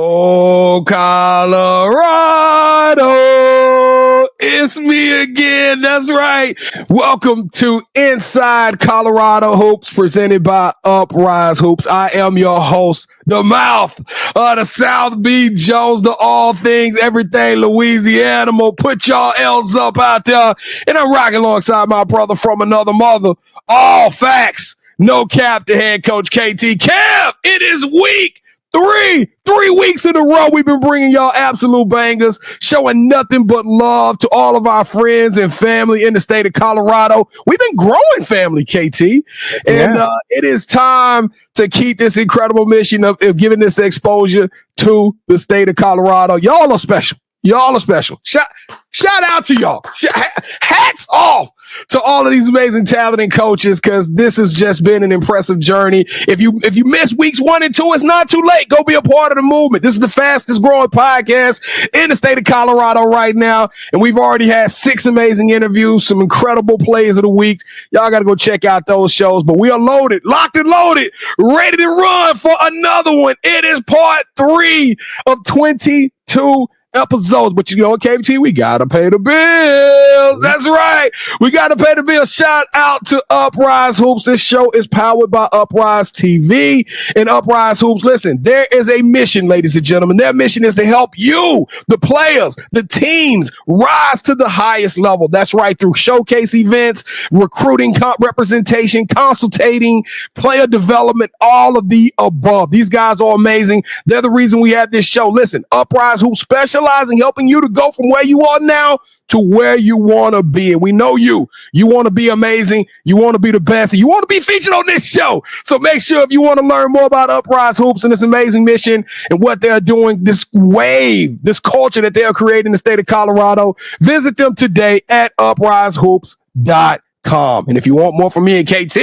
Oh, Colorado, it's me again. That's right. Welcome to Inside Colorado Hoops, presented by Uprise Hoops. I am your host, the mouth of the South Beach Jones, the all things, everything Louisiana. Put y'all L's up out there. And I'm rocking alongside my brother from another mother. All facts, no cap to head coach KT. Kev, it is week 3 weeks in a row. We've been bringing y'all absolute bangers, showing nothing but love to all of our friends and family in the state of Colorado. We've been growing family, KT, and it is time to keep this incredible mission of giving this exposure to the state of Colorado. Y'all are special. Y'all are special. Shout out to y'all. Hats off to all of these amazing talent and coaches, because this has just been an impressive journey. If you missed weeks 1 and 2, it's not too late. Go be a part of the movement. This is the fastest growing podcast in the state of Colorado right now, and we've already had 6 amazing interviews, some incredible plays of the week. Y'all got to go check out those shows, but we are loaded, locked and loaded, ready to run for another one. It is part 3 of 22 episodes, but you know, KT, we gotta pay the bills. That's right. We gotta pay the bills. Shout out to Uprise Hoops. This show is powered by Uprise TV and Uprise Hoops. Listen, there is a mission, ladies and gentlemen. Their mission is to help you, the players, the teams, rise to the highest level. That's right. Through showcase events, recruiting, representation, consultating, player development, all of the above. These guys are amazing. They're the reason we have this show. Listen, Uprise Hoops specializing helping you to go from where you are now to where you want to be. And we know you want to be amazing. You want to be the best. And you want to be featured on this show. So make sure, if you want to learn more about Uprise Hoops and this amazing mission and what they're doing, this wave, this culture that they're creating in the state of Colorado, visit them today at uprisehoops.com. And if you want more from me and KT,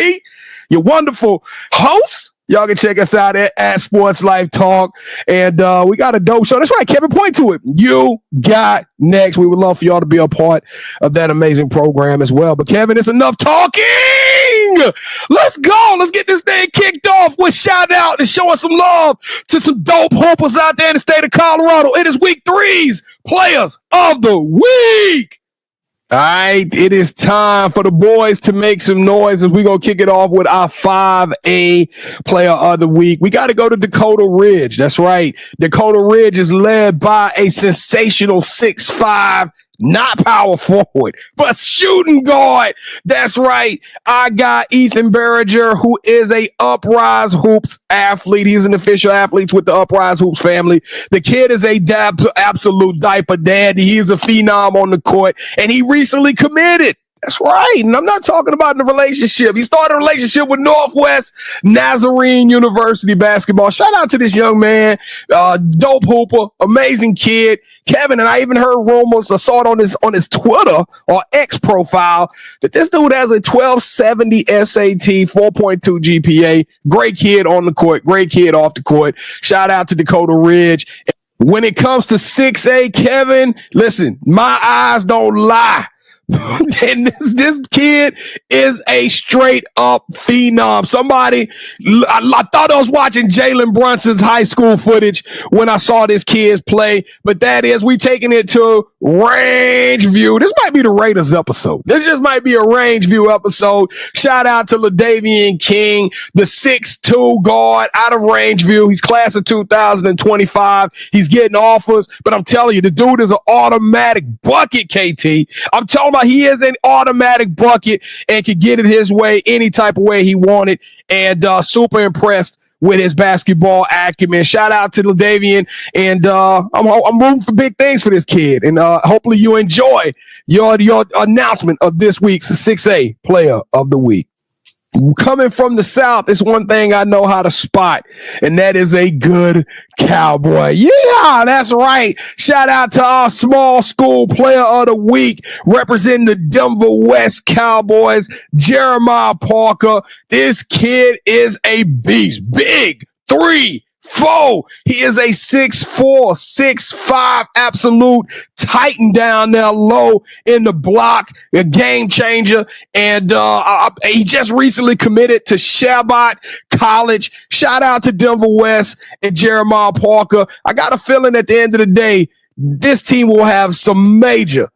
your wonderful hosts, y'all can check us out at Sports Life Talk. And we got a dope show. That's right, Kevin, point to it. You got next. We would love for y'all to be a part of that amazing program as well. But Kevin, it's enough talking. Let's go. Let's get this thing kicked off with shout out and showing some love to some dope hoopers out there in the state of Colorado. It is week 3's Players of the Week. All right, it is time for the boys to make some noise, and we're going to kick it off with our 5A player of the week. We got to go to Dakota Ridge. That's right. Dakota Ridge is led by a sensational 6'5", not power forward, but shooting guard. That's right. I got Ethan Berringer, who is a Uprise Hoops athlete. He's an official athlete with the Uprise Hoops family. The kid is a absolute diaper daddy. He's a phenom on the court, and he recently committed. That's right. And I'm not talking about the relationship. He started a relationship with Northwest Nazarene University basketball. Shout out to this young man. Dope hooper, amazing kid. Kevin, and I even heard rumors, I saw it on his Twitter or X profile, that this dude has a 1270 SAT, 4.2 GPA. Great kid on the court, great kid off the court. Shout out to Dakota Ridge. When it comes to 6A, Kevin, listen, my eyes don't lie. And this kid is a straight up phenom. I thought I was watching Jalen Brunson's high school footage when I saw this kid play, but that is, we taking it to Range View. This might be the Raiders episode. This just might be a Range View episode. Shout out to LaDavian King, the 6'2" guard out of Range View. He's class of 2025. He's getting offers, but I'm telling you, the dude is an automatic bucket, KT. I'm talking about, he is an automatic bucket and can get it his way any type of way he wanted, and super impressed with his basketball acumen. Shout out to LaDavian, and I'm rooting for big things for this kid, and hopefully you enjoy your announcement of this week's 6A Player of the Week. Coming from the South, it's one thing I know how to spot, and that is a good cowboy. Yeah, that's right. Shout out to our small school player of the week, representing the Denver West Cowboys, Jeremiah Parker. This kid is a beast. Big 3 He is a 6'4", 6'5", absolute titan down there low in the block, a game changer. And he just recently committed to Shabbat College. Shout out to Denver West and Jeremiah Parker. I got a feeling at the end of the day, this team will have some major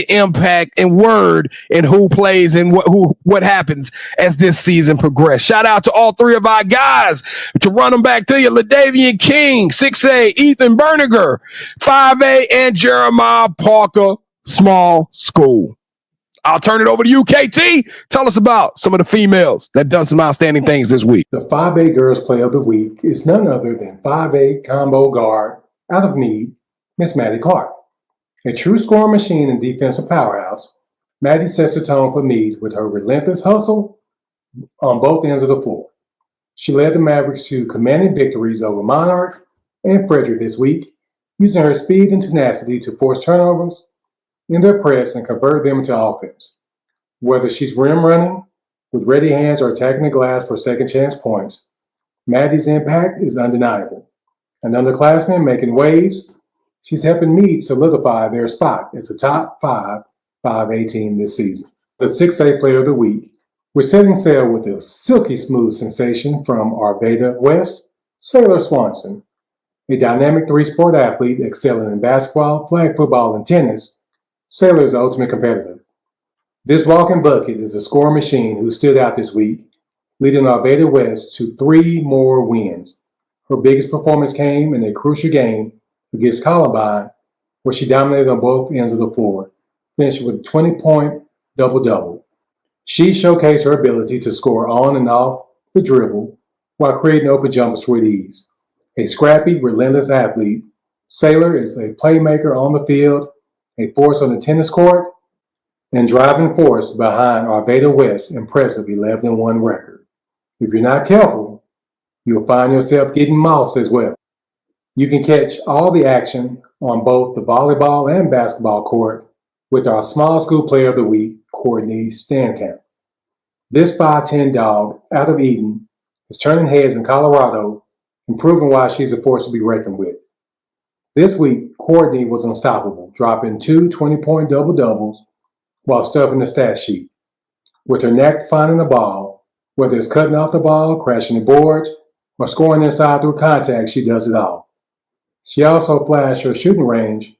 impact and word in who plays and what happens as this season progresses. Shout out to all three of our guys. To run them back to you, LaDavian King, 6A, Ethan Berniger, 5A, and Jeremiah Parker, small school. I'll turn it over to you, KT. Tell us about some of the females that done some outstanding things this week. The 5A Girls Player of the Week is none other than 5A combo guard out of need, Miss Maddie Clark. A true scoring machine and defensive powerhouse, Maddie sets the tone for Meade with her relentless hustle on both ends of the floor. She led the Mavericks to commanding victories over Monarch and Frederick this week, using her speed and tenacity to force turnovers in their press and convert them into offense. Whether she's rim running with ready hands or attacking the glass for second chance points, Maddie's impact is undeniable. An underclassman making waves, she's helping Meade solidify their spot as a top 5A team this season. The 6A Player of the Week, we're setting sail with a silky smooth sensation from Arvada West, Sailor Swanson, a dynamic three-sport athlete excelling in basketball, flag football, and tennis. Sailor is the ultimate competitor. This walking bucket is a scoring machine who stood out this week, leading Arvada West to 3 more wins. Her biggest performance came in a crucial game against Columbine, where she dominated on both ends of the floor, finishing with a 20-point double-double. She showcased her ability to score on and off the dribble while creating open jumpers with ease. A scrappy, relentless athlete, Sailor is a playmaker on the field, a force on the tennis court, and driving force behind Arvada West's impressive 11-1 record. If you're not careful, you'll find yourself getting mossed as well. You can catch all the action on both the volleyball and basketball court with our small school player of the week, Courtney Stankamp. This 5'10" dog out of Eden is turning heads in Colorado and proving why she's a force to be reckoned with. This week, Courtney was unstoppable, dropping 2 20-point double-doubles while stuffing the stat sheet. With her knack finding the ball, whether it's cutting off the ball, crashing the boards, or scoring inside through contact, she does it all. She also flashed her shooting range,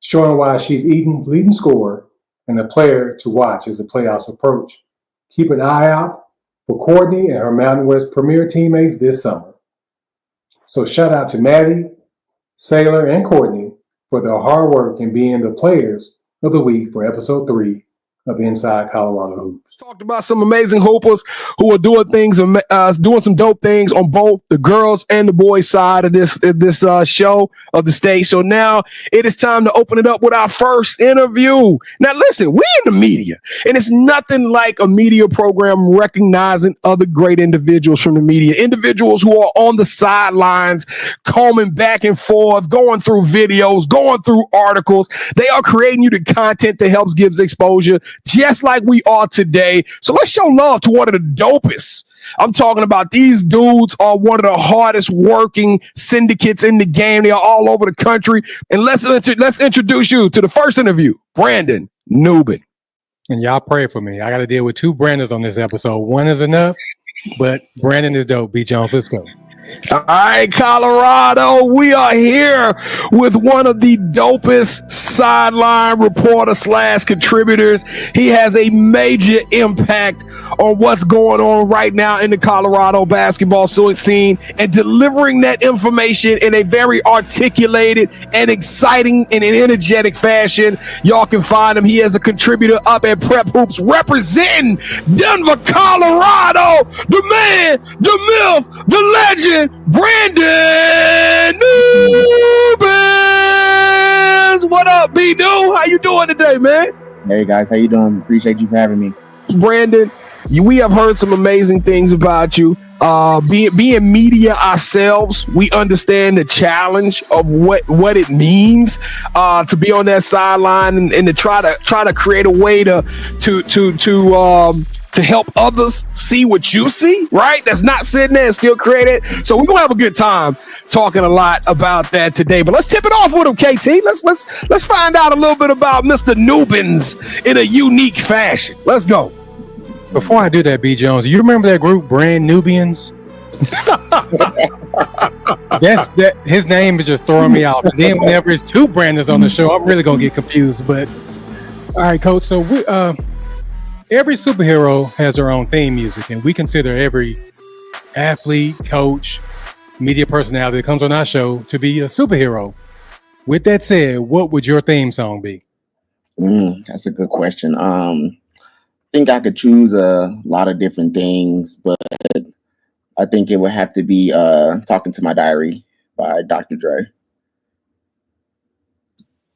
showing why she's Eden's leading scorer and a player to watch as the playoffs approach. Keep an eye out for Courtney and her Mountain West Premier teammates this summer. So shout out to Maddie, Sailor, and Courtney for their hard work in being the players of the week for episode 3 of Inside Colorado Hoops. Talked about some amazing hoopers who are doing things, doing some dope things on both the girls and the boys side of this show of the state. So now it is time to open it up with our first interview. Now listen, we in the media, and it's nothing like a media program recognizing other great individuals from the media, individuals who are on the sidelines, combing back and forth, going through videos, going through articles. They are creating you the content that helps gives exposure, just like we are today. So let's show love to one of the dopest. I'm talking about these dudes are one of the hardest working syndicates in the game. They are all over the country. And let's introduce you to the first interview, Brandon Newman. And y'all pray for me. I got to deal with 2 Brandons on this episode. One is enough, but Brandon is dope. B. Jones, let's go. All right, Colorado, we are here with one of the dopest sideline reporter / contributors. He has a major impact on what's going on right now in the Colorado basketball scene and delivering that information in a very articulated and exciting and energetic fashion. Y'all can find him. He is a contributor up at Prep Hoops representing Denver, Colorado. The man, the myth, the legend, Brandon Newman. What up, B-New? How you doing today, man? Hey guys, how you doing? Appreciate you for having me. Brandon, We have heard some amazing things about you. Being media ourselves, we understand the challenge of what it means to be on that sideline and to try to create a way to help others see what you see, right? That's not sitting there and still create it. So we're gonna have a good time talking a lot about that today. But let's tip it off with him, KT. Let's find out a little bit about Mr. Nubins in a unique fashion. Let's go. Before I do that, B. Jones, you remember that group, Brand Nubians? That his name is just throwing me off. And then whenever it's two Brandons on the show, I'm really gonna get confused. But all right, Coach. So every superhero has their own theme music, and we consider every athlete, coach, media personality that comes on our show to be a superhero. With that said, what would your theme song be? That's a good question. I think I could choose a lot of different things, but I think it would have to be Talking to My Diary by Dr. Dre.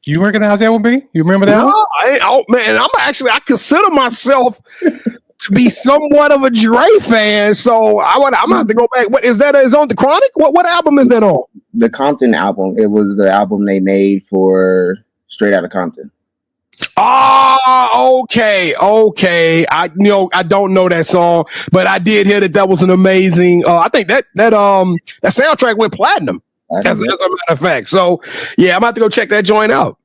You recognize that one, B? You remember that one? I consider myself to be somewhat of a Dre fan, so I'm gonna have to go back. What is that? Is on the Chronic? What album is that on? The Compton album. It was the album they made for Straight Outta Compton. Okay. I don't know that song, but I did hear that was an amazing. I think that soundtrack went platinum. As a matter of fact. So yeah, I'm about to go check that joint out.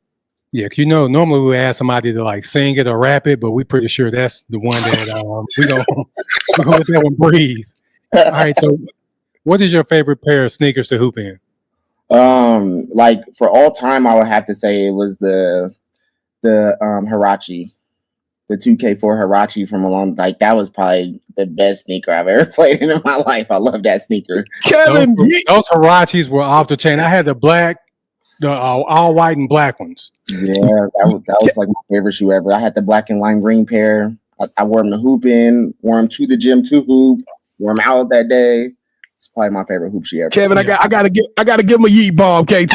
Yeah, because normally we ask somebody to like sing it or rap it, but we're pretty sure that's the one that we gonna let that one breathe. All right, so what is your favorite pair of sneakers to hoop in? Like for all time, I would have to say it was the Hirachi, the 2K4 Hirachi from along. Like that was probably the best sneaker I've ever played in my life. I love that sneaker. Kevin, those Hirachis were off the chain. I had the black, the all white and black ones. Yeah, that was like my favorite shoe ever. I had the black and lime green pair. I wore them to hoop in, wore them to the gym to hoop, wore them out that day. It's probably my favorite hoop shoe ever. Kevin, I gotta give him a yeet bomb, KT.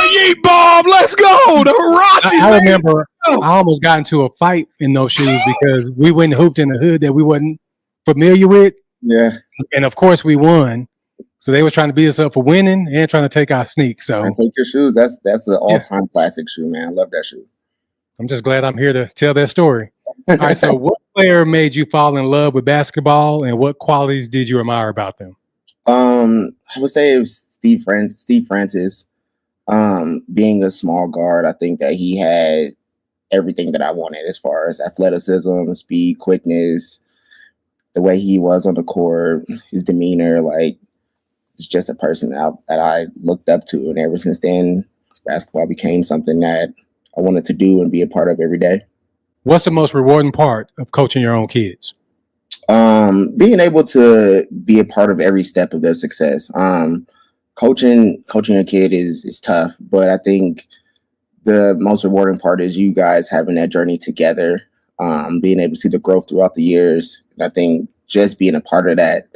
Yeet bomb, let's go. The Hirachis. I remember I almost got into a fight in those shoes because we went and hooped in a hood that we wasn't familiar with. Yeah. And of course we won. So they were trying to beat us up for winning and trying to take our sneaks. So take your shoes. That's an all-time classic shoe, man. I love that shoe. I'm just glad I'm here to tell that story. All right. So what player made you fall in love with basketball and what qualities did you admire about them? I would say it was Steve Francis. Being a small guard, I think that he had everything that I wanted as far as athleticism, speed, quickness, the way he was on the court, his demeanor, like it's just a person that I looked up to. And ever since then, basketball became something that I wanted to do and be a part of every day. What's the most rewarding part of coaching your own kids? Being able to be a part of every step of their success. Coaching a kid is tough, but I think the most rewarding part is you guys having that journey together, being able to see the growth throughout the years. And I think just being a part of that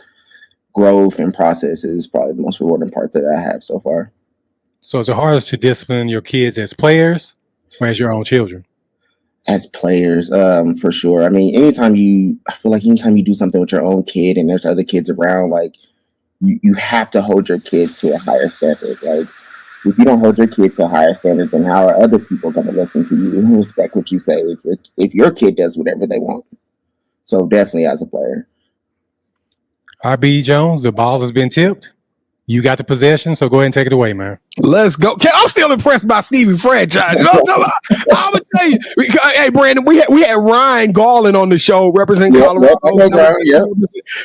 growth and process is probably the most rewarding part that I have so far. So is it harder to discipline your kids as players or as your own children? As players, for sure. I mean, I feel like anytime you do something with your own kid and there's other kids around, like you have to hold your kid to a higher standard. Like if you don't hold your kid to a higher standard, then how are other people going to listen to you and respect what you say if your kid does whatever they want? So definitely as a player. RB Jones, the ball has been tipped. You got the possession, so go ahead and take it away, man. Let's go. I'm still impressed by Stevie franchise. You know what I'm gonna tell you. Hey, Brandon, we had Ryan Garland on the show representing Colorado.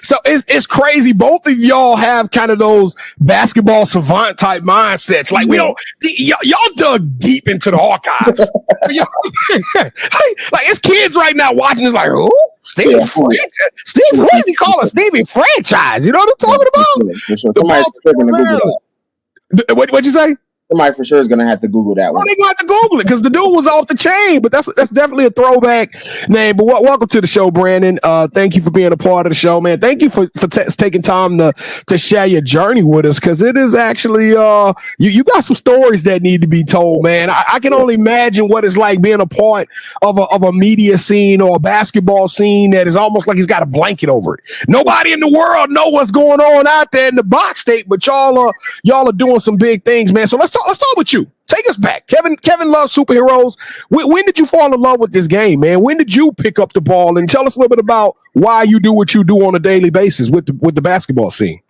So it's crazy. Both of y'all have kind of those basketball savant type mindsets. Like y'all dug deep into the archives. like it's kids right now watching this like, oh, Stevie franchise. Steve, what is he calling Stevie franchise? You know what I'm talking about? What'd you say? Somebody for sure is gonna have to Google that one. They gonna have to Google it because the dude was off the chain. But that's definitely a throwback name. But welcome to the show, Brandon. Thank you for being a part of the show, man. Thank you for taking time to share your journey with us, because it is actually you got some stories that need to be told, man. I can only imagine what it's like being a part of a media scene or a basketball scene that is almost like it's got a blanket over it. Nobody in the world know what's going on out there in the box state, but y'all are doing some big things, man. So let's start with you. Take us back. Kevin loves superheroes. When did you fall in love with this game, man? When did you pick up the ball? And tell us a little bit about why you do what you do on a daily basis with the basketball scene.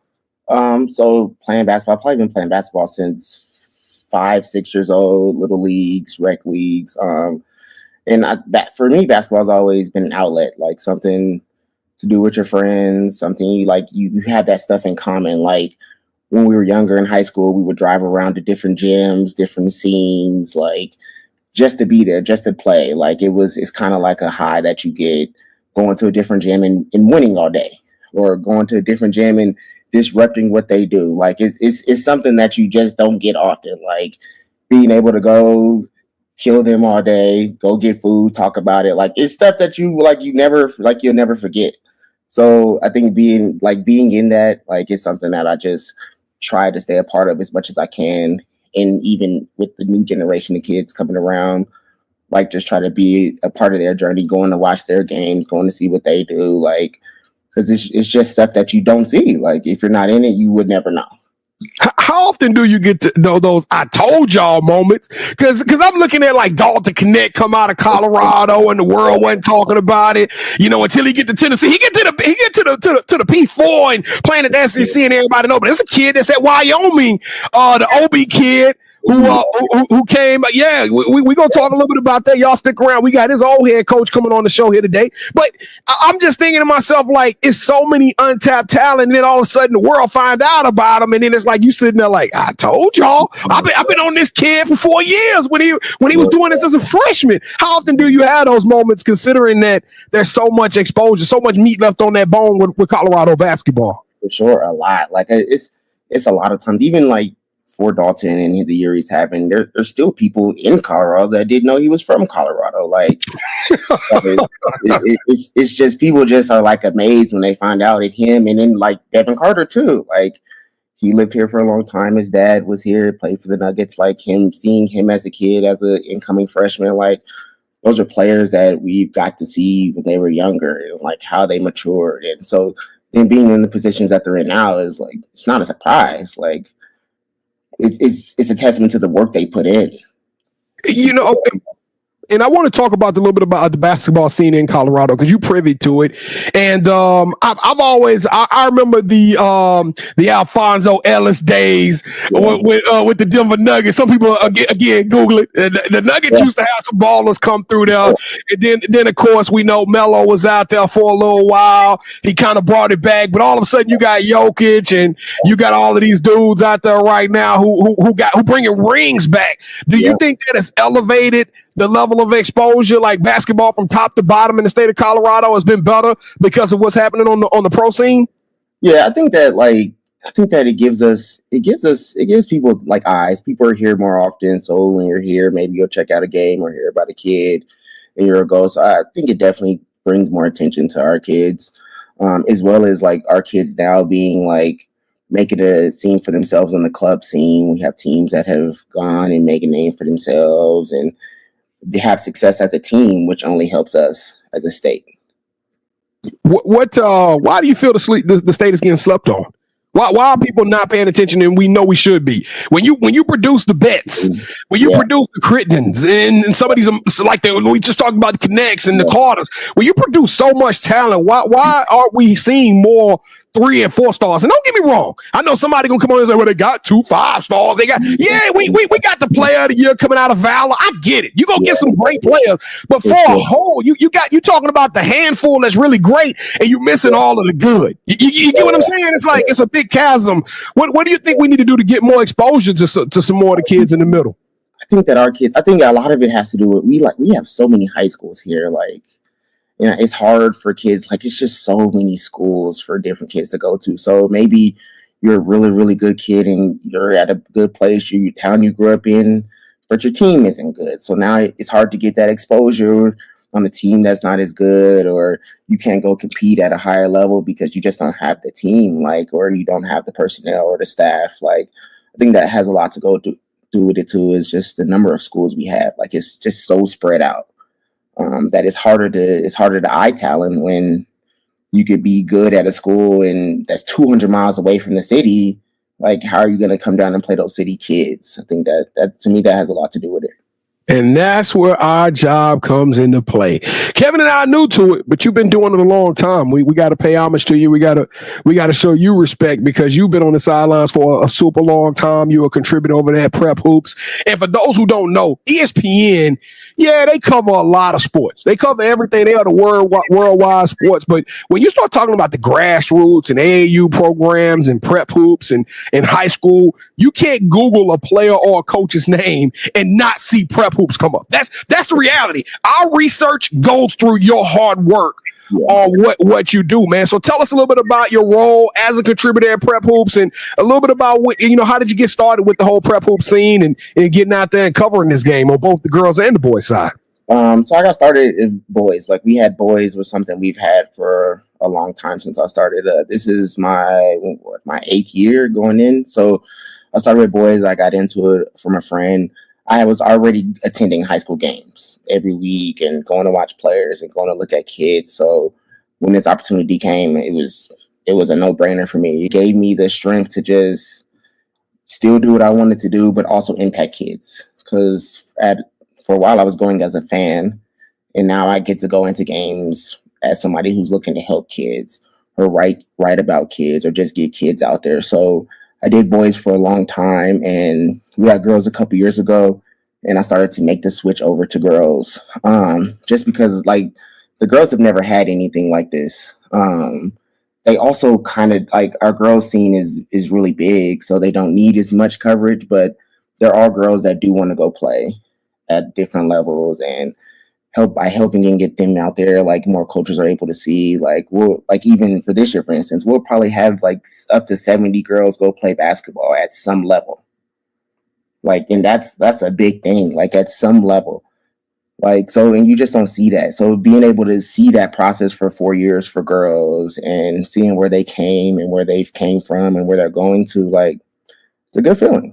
So playing basketball, I've probably been playing basketball since 5-6 years old, little leagues, rec leagues. For me, basketball has always been an outlet, like something to do with your friends, something you have that stuff in common. Like, when we were younger in high school, we would drive around to different gyms, different scenes, like just to be there, just to play. Like it's kind of like a high that you get going to a different gym and winning all day, or going to a different gym and disrupting what they do. Like it's something that you just don't get often. Like being able to go kill them all day, go get food, talk about it. Like it's stuff that you'll never forget. So I think being in that, like, it's something that I just try to stay a part of as much as I can. And even with the new generation of kids coming around, like, just try to be a part of their journey, going to watch their games, going to see what they do, like, because it's just stuff that you don't see. Like, if you're not in it, you would never know. How often do you get to those "I told y'all" moments? Because I'm looking at like Dalton Connect come out of Colorado and the world wasn't talking about it, until he get to Tennessee. He get to the P4 and playing at the SEC and everybody know. But there's a kid that's at Wyoming, the OB kid who came. Yeah, we gonna talk a little bit about that. Y'all stick around. We got his old head coach coming on the show here today. But I'm just thinking to myself, like, it's so many untapped talent, and then all of a sudden the world find out about him, and then it's like you sitting there like, I told y'all. I've been on this kid for 4 years when he was doing this as a freshman. How often do you have those moments, considering that there's so much exposure, so much meat left on that bone with Colorado basketball? For sure, a lot. Like it's a lot of times, even like for Dalton and the year he's having, there's still people in Colorado that didn't know he was from Colorado. Like, it's just people just are like amazed when they find out at him. And then like Devin Carter too. Like, he lived here for a long time. His dad was here, played for the Nuggets. Like, seeing him as a kid, as an incoming freshman, like, those are players that we've got to see when they were younger, and like how they matured. And so then being in the positions that they're in now is like, it's not a surprise. Like, it's a testament to the work they put in. And I want to talk about a little bit about the basketball scene in Colorado, because you privy to it. And I've always I remember the Alfonso Ellis days with the Denver Nuggets. Some people again Google it. The Nuggets used to have some ballers come through there, and then of course we know Melo was out there for a little while. He kind of brought it back, but all of a sudden you got Jokic and you got all of these dudes out there right now who bringing rings back. Do you think that has elevated the level of exposure, like basketball from top to bottom in the state of Colorado, has been better because of what's happening on the pro scene? Yeah, I think that it gives people like eyes. People are here more often, so when you're here, maybe you'll check out a game or hear about a kid a year ago. So I think it definitely brings more attention to our kids, as well as like our kids now being like making a scene for themselves on the club scene. We have teams that have gone and made a name for themselves, and they have success as a team, which only helps us as a state. Why do you feel the state is getting slept on? Why are people not paying attention? And we know we should be. When you produce the bets, when you produce the Crittens and some of these, we just talked about the Connects and the Carters, when you produce so much talent, why aren't we seeing more 3 and 4 stars? And don't get me wrong, I know somebody gonna come on and say, well, they got 2 5 stars. They got we got the player of the year coming out of Valor. I get it. You gonna get some great players, but for a whole, you talking about the handful that's really great, and you missing all of the good. You get what I'm saying? It's like it's a big chasm. What do you think we need to do to get more exposure to some more of the kids in the middle? I think that I think a lot of it has to do with we have so many high schools here, like. It's hard for kids. Like, it's just so many schools for different kids to go to. So maybe you're a really, really good kid and you're at a good place, your town you grew up in, but your team isn't good. So now it's hard to get that exposure on a team that's not as good, or you can't go compete at a higher level because you just don't have the team, like, or you don't have the personnel or the staff. Like, I think that has a lot to do with it too, is just the number of schools we have. Like, it's just so spread out that it's harder to eye talent when you could be good at a school and that's 200 miles away from the city. Like, how are you going to come down and play those city kids? I think that to me, that has a lot to do with it. And that's where our job comes into play. Kevin and I are new to it, but you've been doing it a long time. We got to pay homage to you. We got to show you respect because you've been on the sidelines for a super long time. You're a contributor over there at Prep Hoops. And for those who don't know, ESPN, they cover a lot of sports. They cover everything. They are the worldwide sports. But when you start talking about the grassroots and AAU programs and Prep Hoops and high school, you can't Google a player or a coach's name and not see Prep Hoops come up. That's the reality. Our research goes through your hard work on what you do, man. So tell us a little bit about your role as a contributor at Prep Hoops and a little bit about how did you get started with the whole Prep Hoop scene and getting out there and covering this game on both the girls and the boys side. So I got started in boys. Like, we had boys was something we've had for a long time since I started. This is my 8th year going in. So I started with boys. I got into it from a friend. I was already attending high school games every week and going to watch players and going to look at kids. So when this opportunity came, it was a no-brainer for me. It gave me the strength to just still do what I wanted to do, but also impact kids. Because for a while I was going as a fan, and now I get to go into games as somebody who's looking to help kids or write about kids or just get kids out there. So I did boys for a long time, and we had girls a couple years ago, and I started to make the switch over to girls, just because, like, the girls have never had anything like this. They also kind of, like, our girls scene is really big, so they don't need as much coverage, but there are girls that do want to go play at different levels, and helping and get them out there, like, more coaches are able to see. Like, even for this year, for instance, we'll probably have like up to 70 girls go play basketball at some level. Like, and that's a big thing, like, at some level. Like, so, and you just don't see that. So being able to see that process for 4 years for girls and seeing where they came and where they've came from and where they're going to, like, it's a good feeling.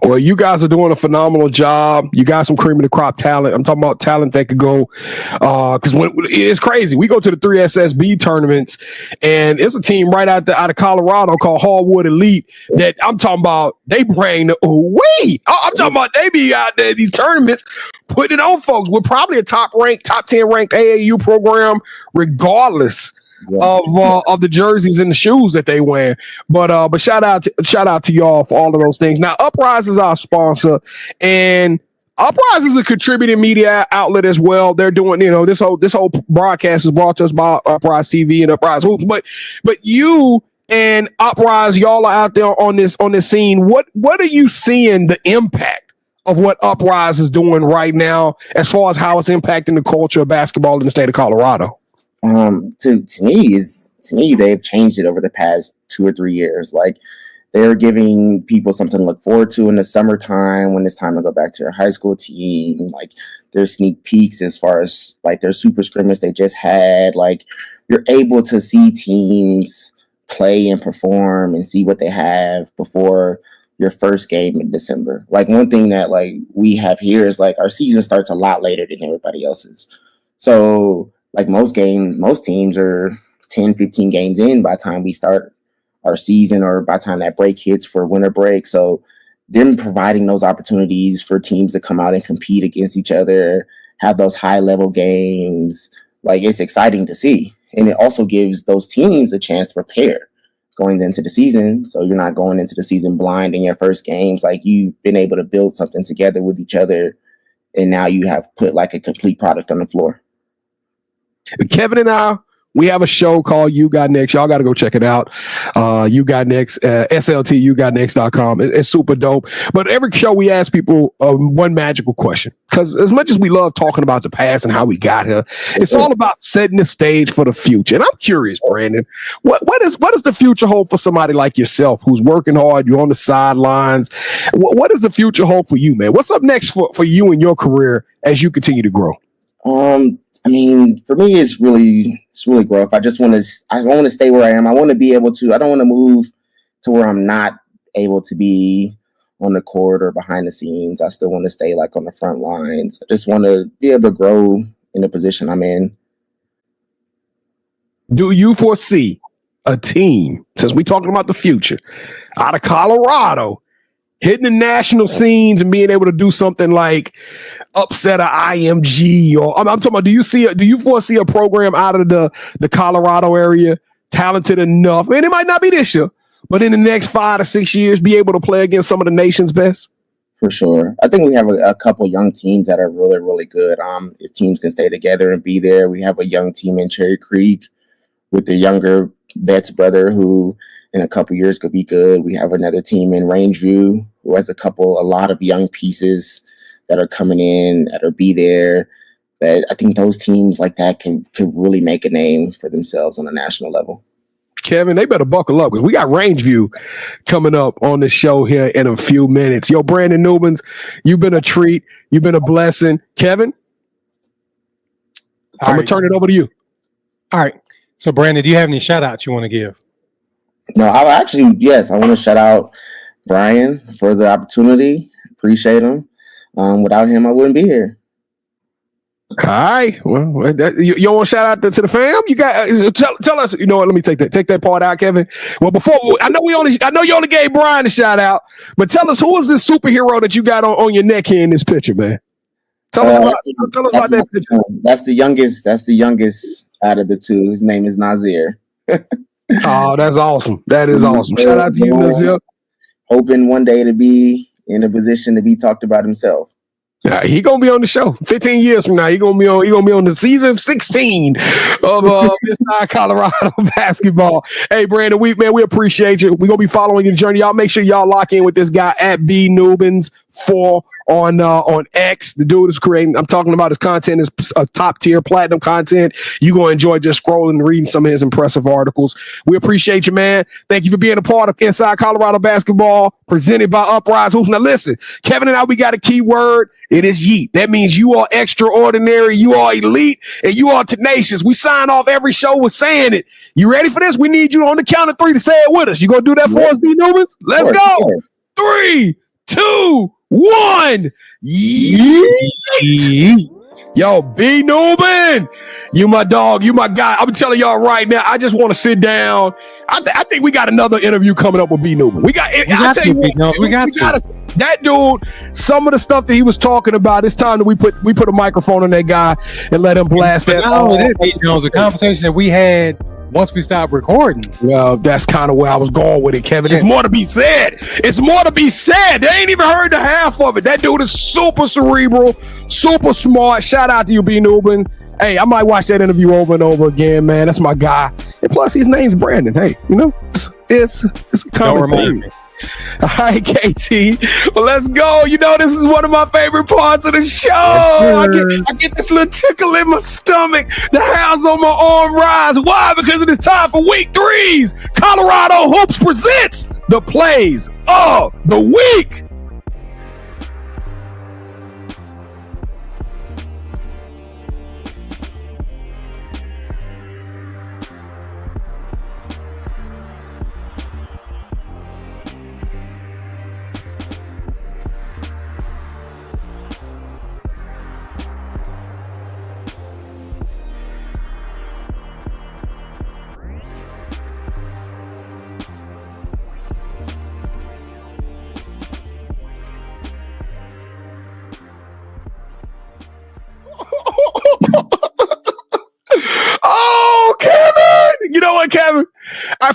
Well, you guys are doing a phenomenal job. You got some cream of the crop talent. I'm talking about talent that could go, because it's crazy. We go to the 3SSB tournaments, and it's a team right out of Colorado called Hardwood Elite that I'm talking about. They bring the away. I'm talking about they be out there these tournaments putting it on folks. We're probably a top 10 ranked AAU program, regardless of the jerseys and the shoes that they wear. But shout out to y'all for all of those things. Now, Uprise is our sponsor, and Uprise is a contributing media outlet as well. They're doing, this whole broadcast is brought to us by Uprise TV and Uprise Hoops. But you and Uprise, y'all are out there on this scene. What are you seeing the impact of what Uprise is doing right now as far as how it's impacting the culture of basketball in the state of Colorado? To me, they've changed it over the past 2 or 3 years. Like, they're giving people something to look forward to in the summertime when it's time to go back to your high school team. Like, there's sneak peeks as far as, like, their super scrimmage they just had. Like, you're able to see teams play and perform and see what they have before your first game in December. Like, one thing that, like, we have here is, like, our season starts a lot later than everybody else's. So, like, most teams are 10, 15 games in by the time we start our season or by the time that break hits for winter break. So them providing those opportunities for teams to come out and compete against each other, have those high level games, like, it's exciting to see. And it also gives those teams a chance to prepare going into the season. So you're not going into the season blind in your first games. Like, you've been able to build something together with each other, and now you have put, like, a complete product on the floor. Kevin and I, We have a show called You Got Next. Y'all got to go check it out. You Got Next, SLTUGotNext.com. It's super dope. But every show we ask people one magical question. Because as much as we love talking about the past and how we got here, it's all about setting the stage for the future. And I'm curious, Brandon, what does the future hold for somebody like yourself who's working hard, you're on the sidelines? What does the future hold for you, man? What's up next for you in your career as you continue to grow? I mean, for me, it's really growth. I want to stay where I am. I want to be able to. I don't want to move to where I'm not able to be on the court or behind the scenes. I still want to stay like on the front lines. I just want to be able to grow in the position I'm in. Do you foresee a team, since we're talking about the future, out of Colorado, hitting the national scenes and being able to do something like upset a IMG? Or I'm talking about, do you foresee a program out of the Colorado area talented enough? I mean, it might not be this year, but in the next 5 to 6 years, be able to play against some of the nation's best? For sure. I think we have a couple young teams that are really, really good. If teams can stay together and be there, we have a young team in Cherry Creek with the younger Betts brother who in a couple years could be good. We have another team in Rangeview who has a lot of young pieces that are coming in, that are be there. That I think those teams like that can really make a name for themselves on a national level. Kevin, they better buckle up because we got Rangeview coming up on the show here in a few minutes. Yo, Brandon Newmans, you've been a treat. You've been a blessing. Kevin, I'm going to turn it over to you. All right. So, Brandon, do you have any shout outs you want to give? No, I want to shout out Brian for the opportunity. Appreciate him. Without him, I wouldn't be here. All right. Well, you want to shout out to the fam? You got tell us. You know what? Let me take that part out, Kevin. Well, I know you only gave Brian a shout out, but tell us, who is this superhero that you got on your neck here in this picture, man? Tell us about that picture. That's the youngest. That's the youngest out of the two. His name is Nazir. Oh, that's awesome. That is awesome. Shout out to you, Nazir. Hoping one day to be in a position to be talked about himself. Yeah, he gonna be on the show 15 years from now. He gonna be on the season 16 of Inside Colorado basketball. Hey, Brandon, we appreciate you. We're gonna be following your journey. Y'all make sure y'all lock in with this guy at B Nubans 4 on X. The dude is creating. I'm talking about his content is top tier platinum content. You're gonna enjoy just scrolling and reading some of his impressive articles. We appreciate you, man. Thank you for being a part of Inside Colorado basketball presented by Uprise Hoops. Now listen, Kevin and I, we got a key word. It is yeet. That means you are extraordinary, you are elite, and you are tenacious. We sign off every show with saying it. You ready for this? We need you on the count of 3 to say it with us. You gonna do that for us, B Newmans? Let's go. 3, 2, 1. Yeet. Yo, B Newman, you my dog, you my guy. I'm telling y'all right now, I just want to sit down. I think we got another interview coming up with B Newman. We got to. That dude, some of the stuff that he was talking about, it's time that we put a microphone on that guy and let him blast that. It was a conversation that we had once we stopped recording. Well, that's kind of where I was going with it, Kevin. There's more to be said. It's more to be said. They ain't even heard the half of it. That dude is super cerebral, super smart. Shout out to you, B Newman. Hey, I might watch that interview over and over again, man. That's my guy. And plus, his name's Brandon. Hey, you know, it's a common thing. All right, KT. Well, let's go. You know, this is one of my favorite parts of the show. I get this little tickle in my stomach. The hairs on my arm rise. Why? Because it is time for week 3's Colorado Hoops presents the plays of the week. Oh, Kevin! You know what, Kevin?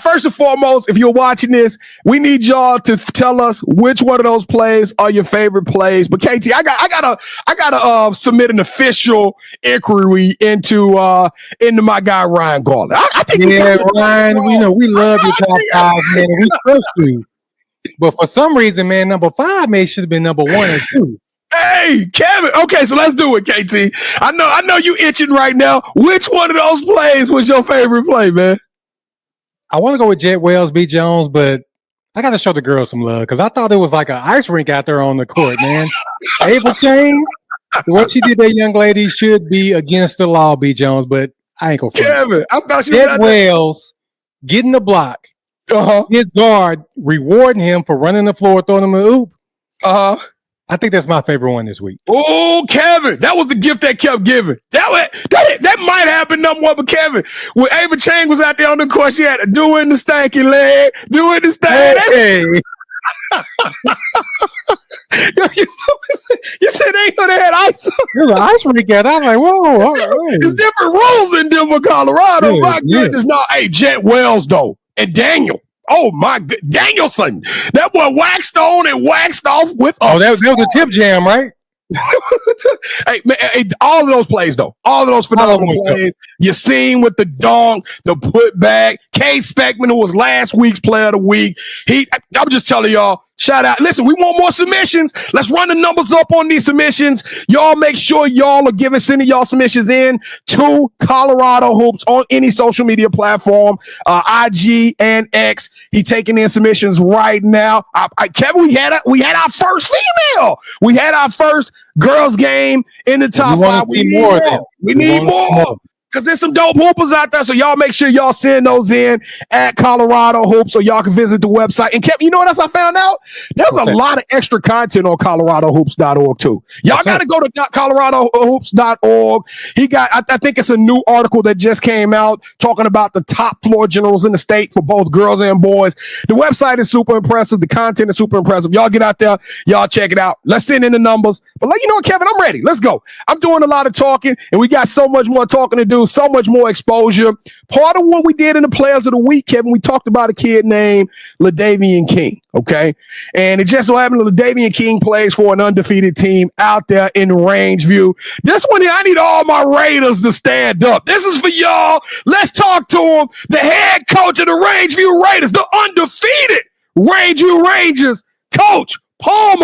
First and foremost, if you're watching this, we need y'all to tell us which one of those plays are your favorite plays. But KT, I gotta submit an official inquiry into my guy Ryan Garland. I think Ryan, we love your top five, man. We trust you. But for some reason, man, number 5 should have been number 1 and 2. Hey, Kevin. Okay, so let's do it, KT. I know you itching right now. Which one of those plays was your favorite play, man? I want to go with Jet Wells, B. Jones, but I got to show the girls some love because I thought it was like an ice rink out there on the court, man. Ava Chain, what she did, that young lady should be against the law, B. Jones, but I ain't gonna. Kevin, I thought you Jet Wells getting the block. His guard rewarding him for running the floor, throwing him a oop. I think that's my favorite one this week. Oh, Kevin, that was the gift that kept giving. That might have been number 1, but Kevin, when Ava Chang was out there on the court, she had to doing the stanky leg, doing the stanky. Hey. You said they could have had ice. There's an ice rink out. I'm like, whoa. There's different rules in Denver, Colorado. My goodness. No, hey, Jet Wells, though, and Daniel. Oh my God, Danielson! That boy waxed on and waxed off with. That was a tip jam, right? Hey, man, all of those plays, though, all of those phenomenal plays. You seen with the dunk, the putback. Cade Speckman, who was last week's Player of the Week. I'm just telling y'all. Shout out. Listen, we want more submissions. Let's run the numbers up on these submissions. Y'all make sure y'all are sending y'all submissions in to Colorado Hoops on any social media platform, IG and X. He taking in submissions right now. Kevin, we had our first female. We had our first girls game in the top 5. We need more. We need more. Because there's some dope hoopers out there, so y'all make sure y'all send those in at Colorado Hoops so y'all can visit the website. And Kevin, you know what else I found out? There's a lot of extra content on ColoradoHoops.org too. Y'all got to go to ColoradoHoops.org. I think it's a new article that just came out talking about the top floor generals in the state for both girls and boys. The website is super impressive. The content is super impressive. Y'all get out there. Y'all check it out. Let's send in the numbers. But you know what, Kevin? I'm ready. Let's go. I'm doing a lot of talking, and we got so much more talking to do. So much more exposure. Part of what we did in the Players of the Week, Kevin, we talked about a kid named LaDavian King, okay? And it just so happened LaDavian King plays for an undefeated team out there in Rangeview. This one here, I need all my Raiders to stand up. This is for y'all. Let's talk to him, the head coach of the Rangeview Raiders, the undefeated Rangeview Rangers, Coach Palmer.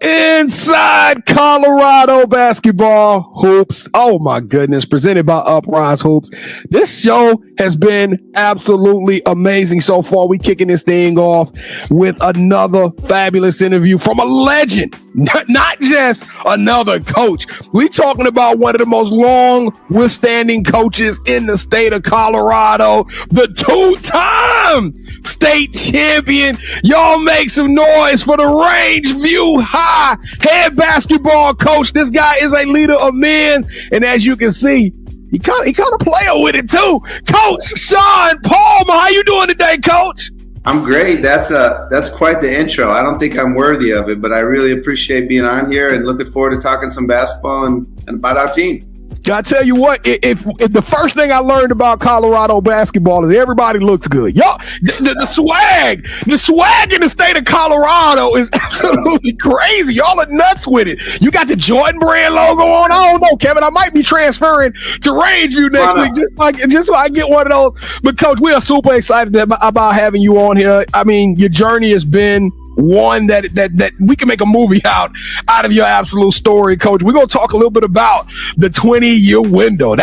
Inside Colorado basketball hoops. Oh my goodness. Presented by Uprise Hoops. This show has been absolutely amazing so far. We kicking this thing off with another fabulous interview from a legend, not just another coach. We talking about one of the most long withstanding coaches in the state of Colorado, the 2-time state champion. Y'all make some noise for the Rangeview High head basketball coach. This guy is a leader of men, and as you can see, he kind of player with it too. Coach Sean Palmer, how you doing today, Coach? I'm great. That's quite the intro. I don't think I'm worthy of it, but I really appreciate being on here and looking forward to talking some basketball and about our team. I tell you what, if the first thing I learned about Colorado basketball is everybody looks good. Y'all, the swag in the state of Colorado is absolutely crazy. Y'all are nuts with it. You got the Jordan brand logo on. I don't know, Kevin. I might be transferring to Rangeview next week just so I get one of those. But Coach, we are super excited about having you on here. I mean, your journey has been one that we can make a movie out of your absolute story, Coach. We're gonna talk a little bit about the 20-year window.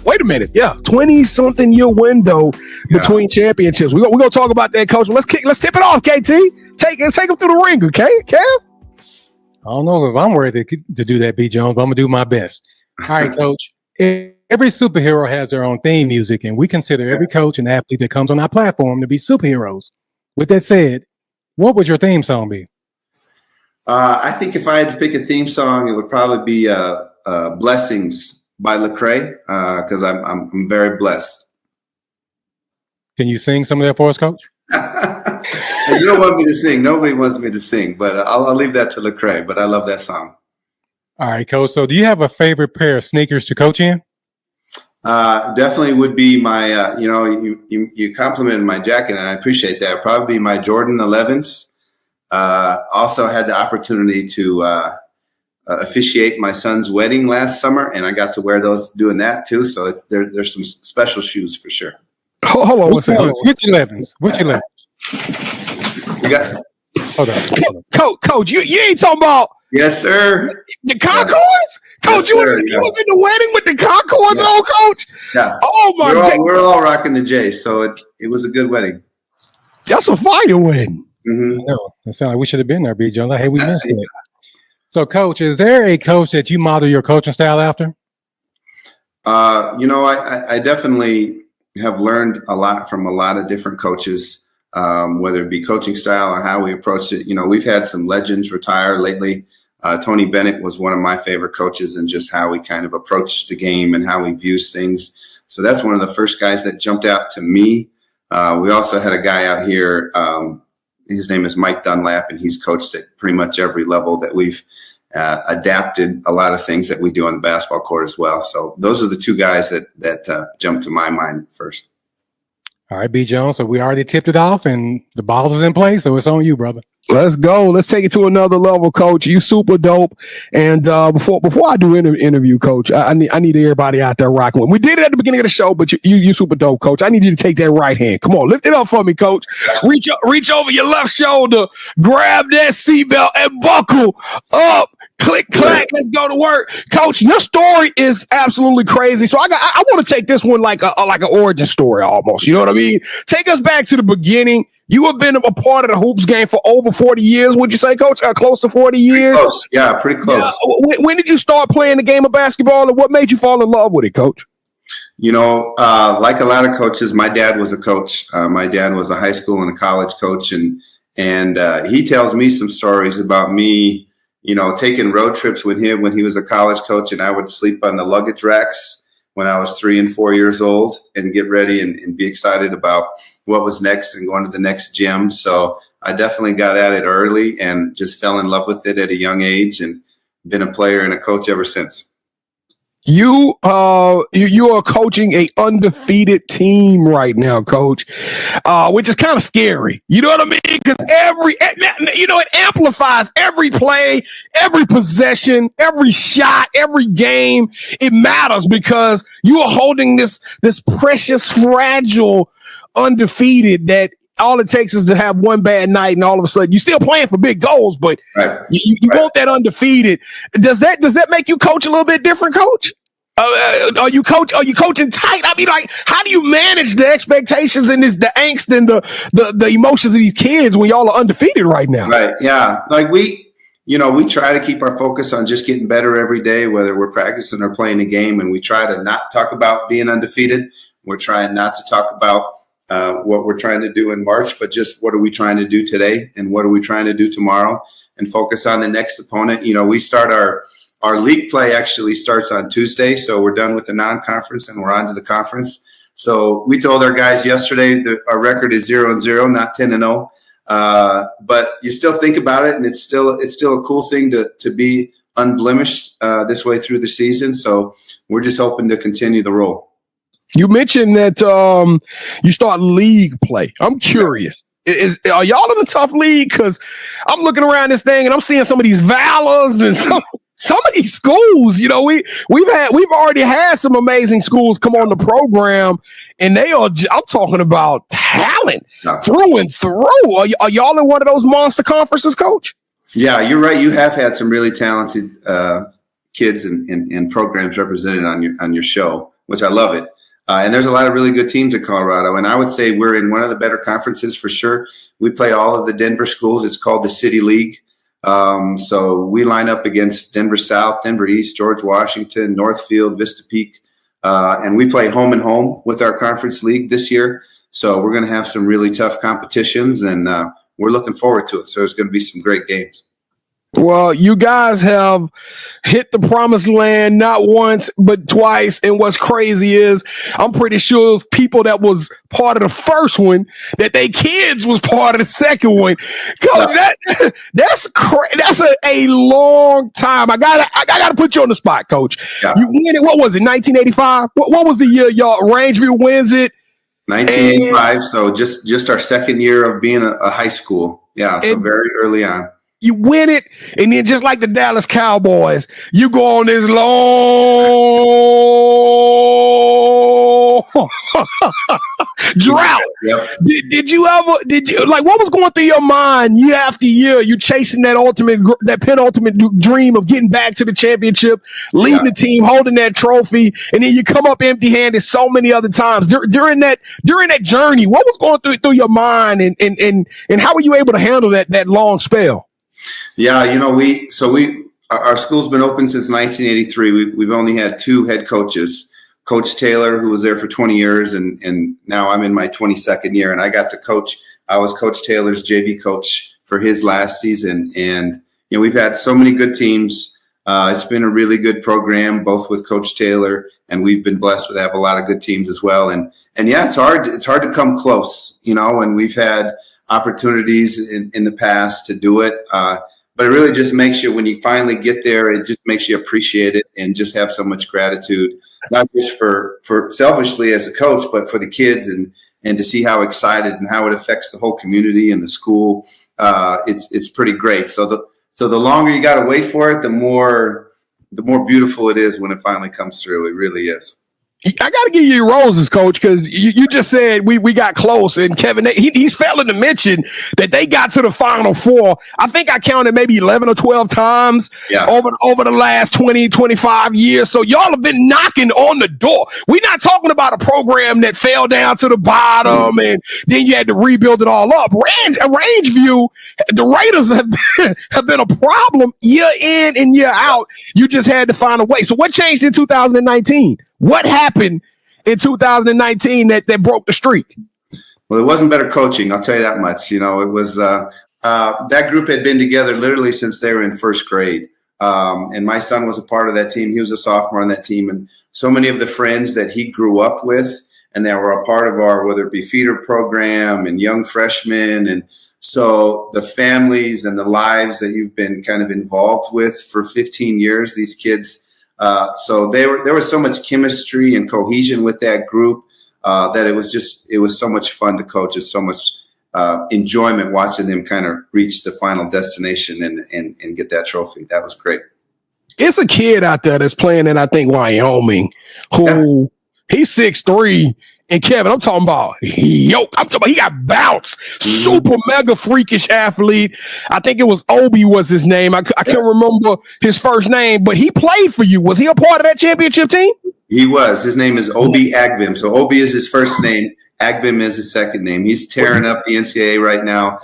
Wait a minute. Yeah, 20-something year window between championships. We're gonna talk about that, Coach. Let's tip it off, KT. Take them through the ring, okay, Kev? I don't know if I'm ready to do that, B. Jones, but I'm gonna do my best. All right, Coach. Every superhero has their own theme music, and we consider every coach and athlete that comes on our platform to be superheroes. With that said, what would your theme song be? I think if I had to pick a theme song, it would probably be "Blessings" by Lecrae, because I'm very blessed. Can you sing some of that for us, Coach? You don't want me to sing. Nobody wants me to sing, but I'll leave that to Lecrae. But I love that song. All right, Coach. So, do you have a favorite pair of sneakers to coach in? Definitely would be my, you complimented my jacket, and I appreciate that. Probably my Jordan 11s. Also had the opportunity to officiate my son's wedding last summer, and I got to wear those doing that too. So there's some special shoes for sure. Hold on one second. Which 11s? You got Hold on. Coach, you ain't talking about yes, sir. the Concords? Coach, Yes, you sir, was in the wedding with the Concords on, Coach? Yeah. Oh, my God. We're all rocking the J, so it was a good wedding. That's a fire wedding. Mm-hmm. I know. It sounds like we should have been there, B. Jones. Hey, we missed it. So, Coach, is there a coach that you model your coaching style after? I definitely have learned a lot from a lot of different coaches. Whether it be coaching style or how we approach it. We've had some legends retire lately. Tony Bennett was one of my favorite coaches, and just how he kind of approaches the game and how he views things. So that's one of the first guys that jumped out to me. We also had a guy out here. His name is Mike Dunlap, and he's coached at pretty much every level that we've adapted a lot of things that we do on the basketball court as well. So those are the two guys that jumped to my mind first. All right, B. Jones. So we already tipped it off, and the ball is in play. So it's on you, brother. Let's go. Let's take it to another level, Coach. You super dope. And before I do interview, Coach, I need everybody out there rocking with. We did it at the beginning of the show, but you super dope, Coach. I need you to take that right hand. Come on, lift it up for me, Coach. Reach over your left shoulder, grab that seatbelt, and buckle up. Click, clack. Let's go to work, Coach. Your story is absolutely crazy. So I want to take this one like an origin story almost. You know what I mean? Take us back to the beginning. You have been a part of the hoops game for over 40 years. Would you say, Coach? Close to 40 years? Pretty close. Yeah, pretty close. Yeah. When did you start playing the game of basketball, and what made you fall in love with it, Coach? Like a lot of coaches, my dad was a coach. My dad was a high school and a college coach, and he tells me some stories about me, taking road trips with him when he was a college coach, and I would sleep on the luggage racks when I was 3 and 4 years old and get ready and be excited about what was next and going to the next gym. So I definitely got at it early and just fell in love with it at a young age, and been a player and a coach ever since. You are coaching a undefeated team right now, Coach, which is kind of scary. You know what I mean? Because it amplifies every play, every possession, every shot, every game. It matters because you are holding this precious, fragile, undefeated that all it takes is to have one bad night, and all of a sudden you're still playing for big goals, but right. you want that undefeated. Does that make you coach a little bit different, Coach? Are you coaching tight? I mean, like, how do you manage the expectations and the angst and the emotions of these kids when y'all are undefeated right now? Right. Yeah. Like we try to keep our focus on just getting better every day, whether we're practicing or playing a game. And we try to not talk about being undefeated. We're trying not to talk about what we're trying to do in March, but just what are we trying to do today and what are we trying to do tomorrow, and focus on the next opponent. We start our league play actually starts on Tuesday. So we're done with the non-conference and we're on to the conference. So we told our guys yesterday that our record is 0-0, not 10-0. But you still think about it, and it's still a cool thing to be unblemished this way through the season. So we're just hoping to continue the roll. You mentioned that you start league play. I'm curious. Are y'all in a tough league? Because I'm looking around this thing and I'm seeing some of these Valors and some of these schools. We've already had some amazing schools come on the program, and I'm talking about talent through and through. Are y'all in one of those monster conferences, Coach? Yeah, you're right. You have had some really talented kids and programs represented on your show, which I love it. And there's a lot of really good teams in Colorado. And I would say we're in one of the better conferences for sure. We play all of the Denver schools. It's called the City League. So we line up against Denver South, Denver East, George Washington, Northfield, Vista Peak. And we play home and home with our conference league this year. So we're going to have some really tough competitions, and we're looking forward to it. So there's going to be some great games. Well, you guys have hit the promised land not once, but twice. And what's crazy is I'm pretty sure it was people that was part of the first one that they kids was part of the second one. Coach, that's a long time. I gotta put you on the spot, Coach. Yeah. You win it. What was it? 1985. What was the year y'all Rangeview wins it? 1985. So just our second year of being a high school. Yeah. So very early on. You win it, and then just like the Dallas Cowboys, you go on this long drought. Yep. Did you like what was going through your mind year after year? You chasing that penultimate dream of getting back to the championship, leading the team, holding that trophy, and then you come up empty-handed so many other times during that journey. What was going through your mind, and how were you able to handle that long spell? Yeah, our school's been open since 1983. We've only had two head coaches, Coach Taylor, who was there for 20 years, and now I'm in my 22nd year, and I got to coach. I was Coach Taylor's JV coach for his last season, and we've had so many good teams. It's been a really good program, both with Coach Taylor, and we've been blessed to have a lot of good teams as well. And yeah, it's hard to come close, and we've had opportunities in the past to do it. But it really just makes you, when you finally get there, it just makes you appreciate it and just have so much gratitude, not just for selfishly as a coach, but for the kids and to see how excited and how it affects the whole community and the school. It's pretty great. So the longer you got to wait for it, the more beautiful it is when it finally comes through. It really is. I got to give you roses, Coach, because you just said we got close, and Kevin, he's failing to mention that they got to the Final Four. I think I counted maybe 11 or 12 times over the last 20, 25 years. So y'all have been knocking on the door. We're not talking about a program that fell down to the bottom and then you had to rebuild it all up. Rangeview, the Raiders have been a problem year in and year out. You just had to find a way. So what changed in 2019? What happened in 2019 that broke the streak? Well, it wasn't better coaching. I'll tell you that much. It was that group had been together literally since they were in first grade. And my son was a part of that team. He was a sophomore on that team. And so many of the friends that he grew up with and that were a part of our, whether it be feeder program and young freshmen. And so the families and the lives that you've been kind of involved with for 15 years, these kids. So there was so much chemistry and cohesion with that group that it was so much fun to coach. It's so much enjoyment watching them kind of reach the final destination and get that trophy. That was great. It's a kid out there that's playing in, I think, Wyoming, who he's 6'3". And Kevin, I'm talking about he got bounce, super mega freakish athlete. I think it was Obi was his name. I can't remember his first name, but he played for you. Was he a part of that championship team? He was. His name is Obi Agbim. So Obi is his first name. Agbim is his second name. He's tearing up the NCAA right now,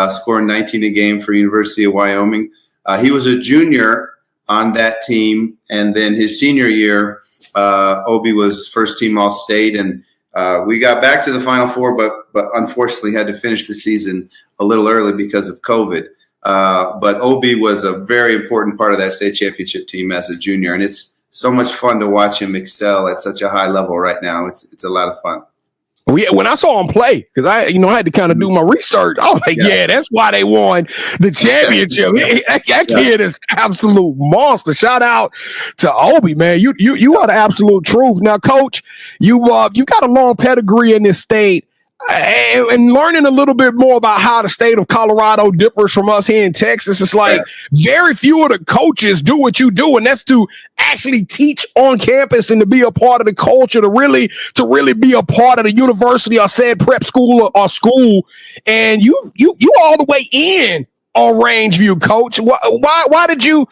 scoring 19 a game for University of Wyoming. He was a junior on that team, and then his senior year, Obi was first team All-State, and we got back to the Final Four, but unfortunately had to finish the season a little early because of COVID. But Obi was a very important part of that state championship team as a junior, and it's so much fun to watch him excel at such a high level right now. It's a lot of fun. When I saw him play, because I had to kind of do my research. I was like, yeah, that's why they won the championship. That kid is absolute monster. Shout out to Obi, man. You are the absolute truth. Now, Coach, you got a long pedigree in this state. And learning a little bit more about how the state of Colorado differs from us here in Texas, it's like very few of the coaches do what you do, and that's to actually teach on campus and to be a part of the culture, to really be a part of the university or said prep school or school. And you all the way in on Rangeview, Coach. Why did you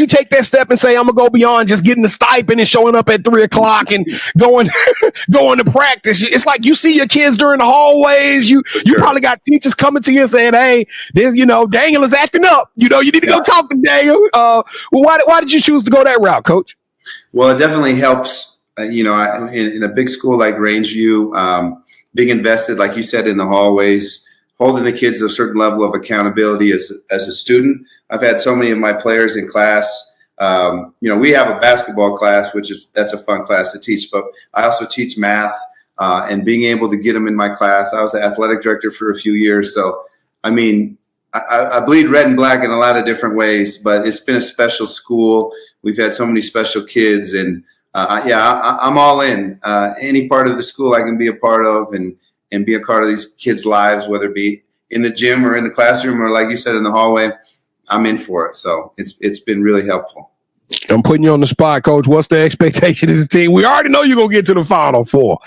take that step and say, I'm gonna go beyond just getting the stipend and showing up at 3:00 and going to practice? It's like you see your kids during the hallways. You probably got teachers coming to you and saying, hey, this, Daniel is acting up. You need to go talk to Daniel. Why did you choose to go that route, Coach? Well, it definitely helps. In a big school like Rangeview, being invested, like you said, in the hallways, holding the kids to a certain level of accountability as a student, I've had so many of my players in class. We have a basketball class, that's a fun class to teach, but I also teach math and being able to get them in my class. I was the athletic director for a few years. So, I mean, I bleed red and black in a lot of different ways, but it's been a special school. We've had so many special kids, and I'm all in. Any part of the school I can be a part of and be a part of these kids' lives, whether it be in the gym or in the classroom or, like you said, in the hallway. I'm in for it. So it's been really helpful. I'm putting you on the spot, Coach. What's the expectation of this team? We already know you're gonna get to the Final Four,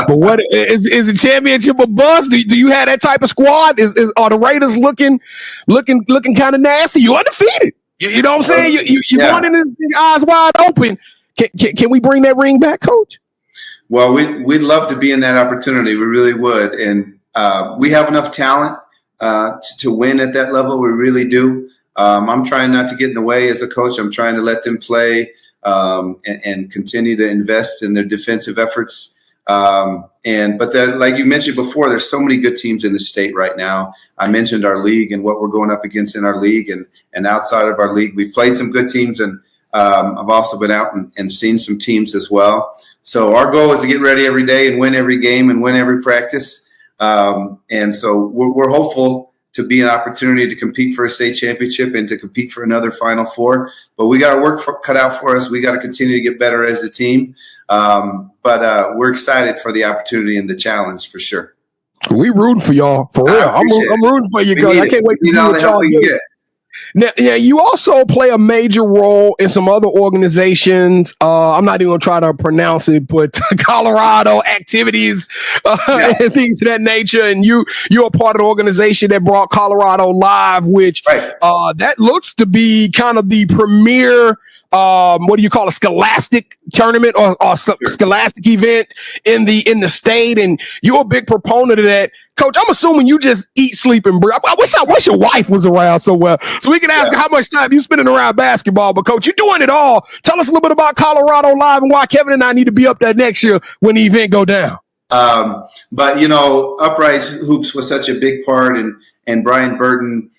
but what is the championship a bust? Do you have that type of squad? Are the Raiders looking kind of nasty? You undefeated. You know what I'm saying? You wanting this eyes wide open. Can we bring that ring back, Coach? Well, we'd love to be in that opportunity. We really would, and we have enough talent to win at that level. We really do. I'm trying not to get in the way as a coach. I'm trying to let them play and continue to invest in their defensive efforts. But like you mentioned before, there's so many good teams in the state right now. I mentioned our league and what we're going up against in our league and outside of our league. We've played some good teams, and I've also been out and seen some teams as well. So our goal is to get ready every day and win every game and win every practice. And so we're hopeful to be an opportunity to compete for a state championship and to compete for another Final Four. But we got our work cut out for us. We got to continue to get better as a team. But we're excited for the opportunity and the challenge for sure. We rooting for y'all, for real. I'm rooting for you, guys. I can't wait to see what y'all do. Now, you also play a major role in some other organizations. I'm not even going to try to pronounce it, but Colorado activities and things of that nature. And you're a part of the organization that brought Colorado Live, which that looks to be kind of the premier what do you call a scholastic tournament or scholastic event in the state, and you're a big proponent of that, Coach. I'm assuming you just eat, sleep, and breathe. I wish your wife was around so well, so we can ask her how much time you spending around basketball. But Coach, you're doing it all. Tell us a little bit about Colorado Live and why Kevin and I need to be up there next year when the event go down. But Uprise Hoops was such a big part, and Brian Burton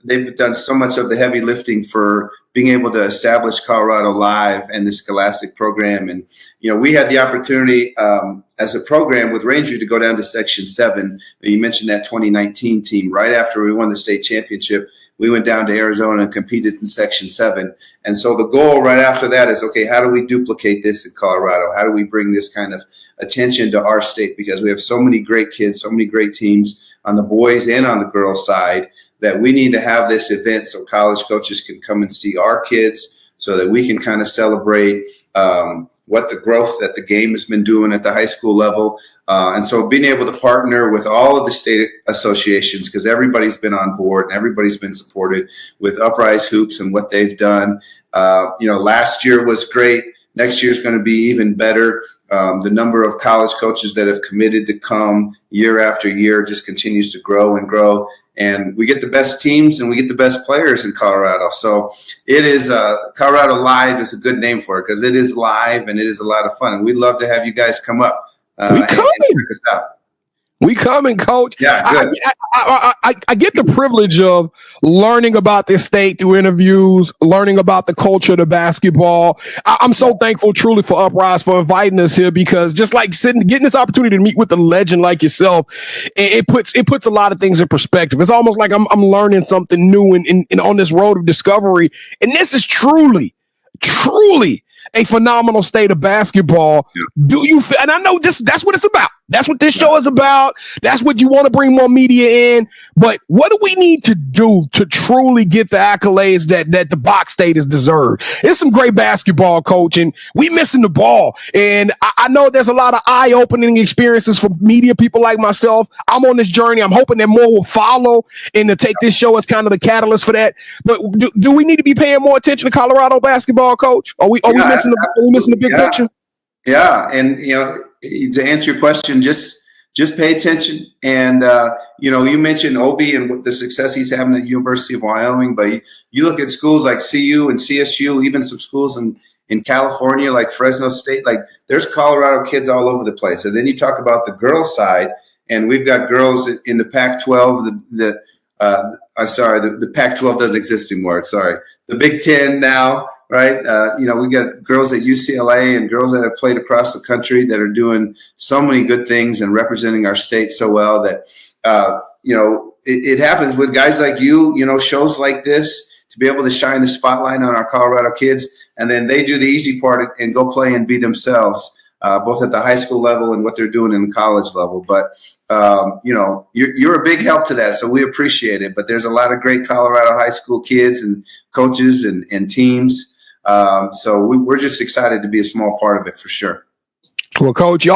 they've done so much of the heavy lifting for being able to establish Colorado Live and the Scholastic program. And, we had the opportunity as a program with Rangeview to go down to Section 7. You mentioned that 2019 team. Right after we won the state championship, we went down to Arizona and competed in Section 7. And so the goal right after that is, okay, how do we duplicate this in Colorado? How do we bring this kind of attention to our state? Because we have so many great kids, so many great teams on the boys and on the girls side, that we need to have this event so college coaches can come and see our kids, so that we can kind of celebrate what the growth that the game has been doing at the high school level. And so being able to partner with all of the state associations, because everybody's been on board and everybody's been supported with Uprise Hoops and what they've done. Last year was great. Next year is going to be even better. The number of college coaches that have committed to come year after year just continues to grow and grow. And we get the best teams and we get the best players in Colorado. So it is Colorado Live is a good name for it, because it is live and it is a lot of fun. And we'd love to have you guys come up and check us out. We coming, Coach. Yeah, good. I get the privilege of learning about this state through interviews, learning about the culture of the basketball. I'm so thankful, truly, for Uprise for inviting us here, because just like getting this opportunity to meet with a legend like yourself, it puts a lot of things in perspective. It's almost like I'm learning something new and on this road of discovery. And this is truly a phenomenal state of basketball. Do you feel, and I know that's what it's about. That's what this show is about. That's what you want to bring more media in. But what do we need to do to truly get the accolades that the Box State has deserved? It's some great basketball, Coach, and we missing the ball. And I know there's a lot of eye-opening experiences for media people like myself. I'm on this journey. I'm hoping that more will follow and to take this show as kind of the catalyst for that. But do we need to be paying more attention to Colorado basketball, Coach? Are we missing the big picture? Yeah, and to answer your question, just pay attention. And you mentioned Obi and what the success he's having at the University of Wyoming, but you look at schools like CU and CSU, even some schools in California like Fresno State. Like, there's Colorado kids all over the place. And then you talk about the girls side, and we've got girls in the Pac-12, the I'm sorry, the Pac-12 doesn't exist anymore. Sorry, the Big Ten now, right? We got girls at UCLA and girls that have played across the country that are doing so many good things and representing our state so well that, it happens with guys like you, shows like this, to be able to shine the spotlight on our Colorado kids. And then they do the easy part and go play and be themselves, both at the high school level and what they're doing in the college level. But, you're a big help to that. So we appreciate it. But there's a lot of great Colorado high school kids and coaches and teams. So we're just excited to be a small part of it for sure. Well, Coach, you